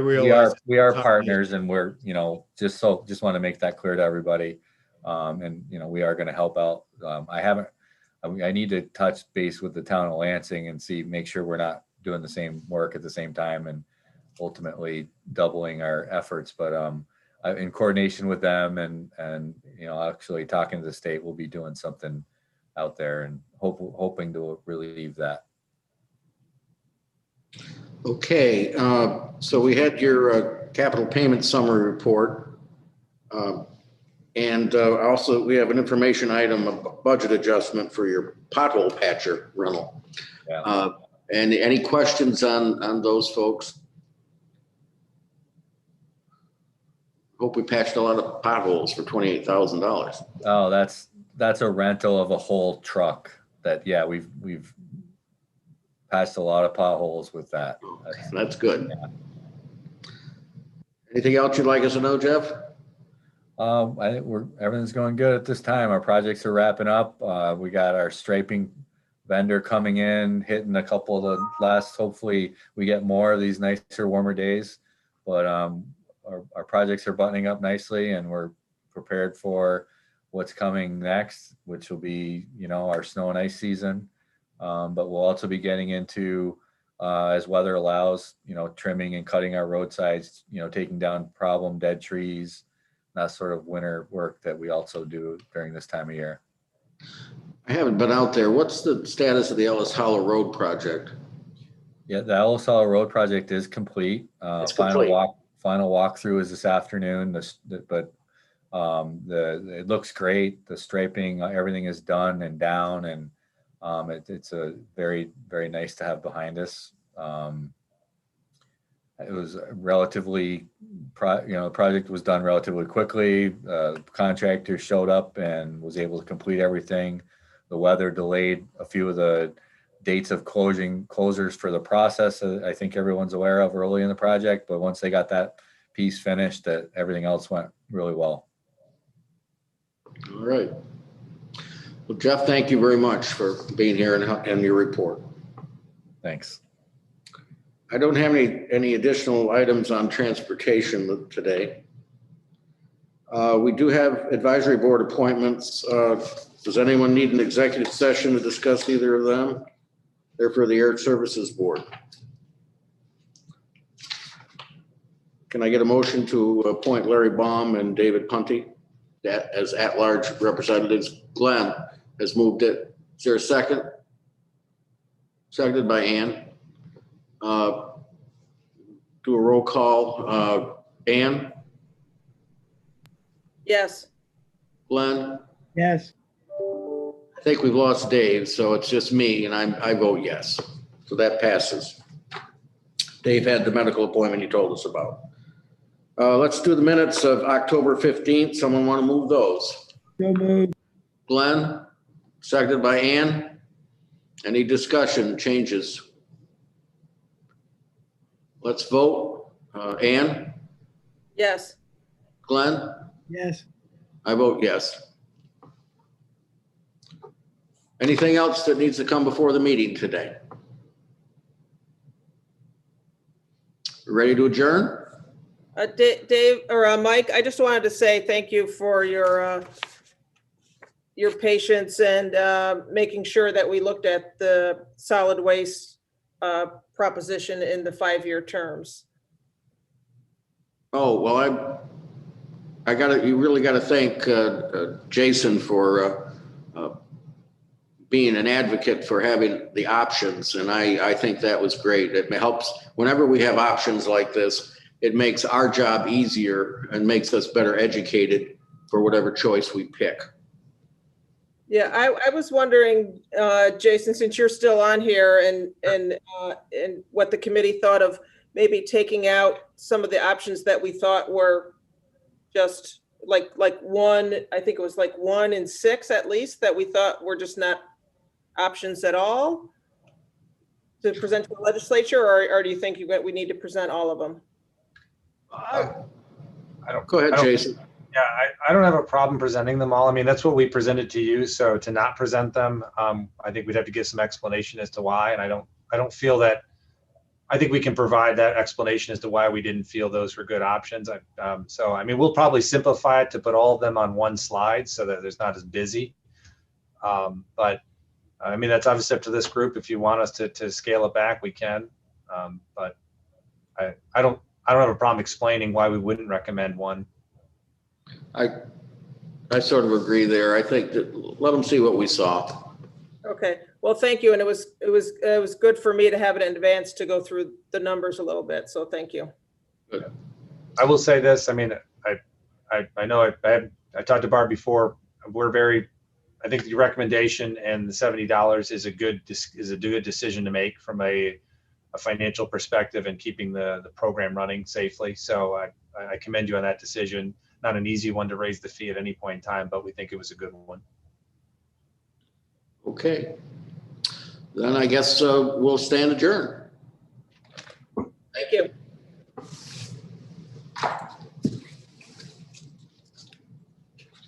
partners, and we're, just want to make that clear to everybody. We are going to help out. I need to touch base with the town of Lansing and make sure we're not doing the same work at the same time and ultimately doubling our efforts. But in coordination with them and actually talking to the state, we'll be doing something out there and hoping to relieve that. Okay, so we had your capital payment summary report. And also we have an information item, a budget adjustment for your pothole patcher rental. Yeah. And any questions on those folks? Hope we patched a lot of potholes for $28,000. Oh, that's a rental of a whole truck that, yeah, we've patched a lot of potholes with that. That's good. Yeah. Anything else you'd like us to know, Jeff? I think everything's going good at this time. Our projects are wrapping up. We got our striping vendor coming in, hitting a couple of the last, hopefully we get more of these nicer, warmer days. But our projects are buttoning up nicely, and we're prepared for what's coming next, which will be, our snow and ice season. But we'll also be getting into, as weather allows, trimming and cutting our roadsides, taking down problem dead trees, that sort of winter work that we also do during this time of year. I haven't been out there. What's the status of the Ellis Hollow Road project? Yeah, the Ellis Hollow Road project is complete. It's complete. Final walkthrough is this afternoon. But it looks great. The striping, everything is done and down, and it's a very, very nice to have behind us. It was relatively, the project was done relatively quickly. Contractor showed up and was able to complete everything. The weather delayed a few of the dates of closures for the process. I think everyone's aware of early in the project, but once they got that piece finished, that everything else went really well. All right. Well, Jeff, thank you very much for being here and your report. Thanks. I don't have any additional items on transportation today. We do have advisory board appointments. Does anyone need an executive session to discuss either of them? They're for the Air Services Board. Can I get a motion to appoint Larry Baum and David Punty as at-large representatives? Glenn has moved it. Is there a second? Seconded by Ann. Do a roll call. Ann? Yes. Glenn? Yes. I think we've lost Dave, so it's just me, and I vote yes. So that passes. Dave had the medical appointment you told us about. Let's do the minutes of October 15th. Someone want to move those? So moved. Glenn, seconded by Ann. Any discussion, changes? Let's vote. Ann? Yes. Glenn? Yes. I vote yes. Anything else that needs to come before the meeting today? Ready to adjourn? Dave or Mike, I just wanted to say thank you for your patience and making sure that we looked at the solid waste proposition in the 5-year terms. Oh, well, you really got to thank Jason for being an advocate for having the options. And I think that was great. It helps whenever we have options like this, it makes our job easier and makes us better educated for whatever choice we pick. Yeah, I was wondering, Jason, since you're still on here and what the committee thought of maybe taking out some of the options that we thought were just like one, I think it was like 1 in 6 at least, that we thought were just not options at all to present to the legislature, or do you think we need to present all of them? I don't. Go ahead, I don't- Jason. Yeah, I don't have a problem presenting them all. I mean, that's what we presented to you. So to not present them, I think we'd have to give some explanation as to why. And I don't feel that, I think we can provide that explanation as to why we didn't feel those were good options. So, I mean, we'll probably simplify it to put all of them on one slide so that it's not as busy. But I mean, that's obviously up to this group. If you want us to scale it back, we can. But I don't have a problem explaining why we wouldn't recommend one. I sort of agree there. I think that let them see what we saw. Okay, well, thank you. And it was good for me to have it in advance to go through the numbers a little bit. So thank you. Good. I will say this. I mean, I know I talked to Barb before. I think the recommendation and the $70 is a good decision to make from a financial perspective and keeping the program running safely. So I commend you on that decision. Not an easy one to raise the fee at any point in time, but we think it was a good one. Okay. Then I guess we'll stand adjourned. Thank you.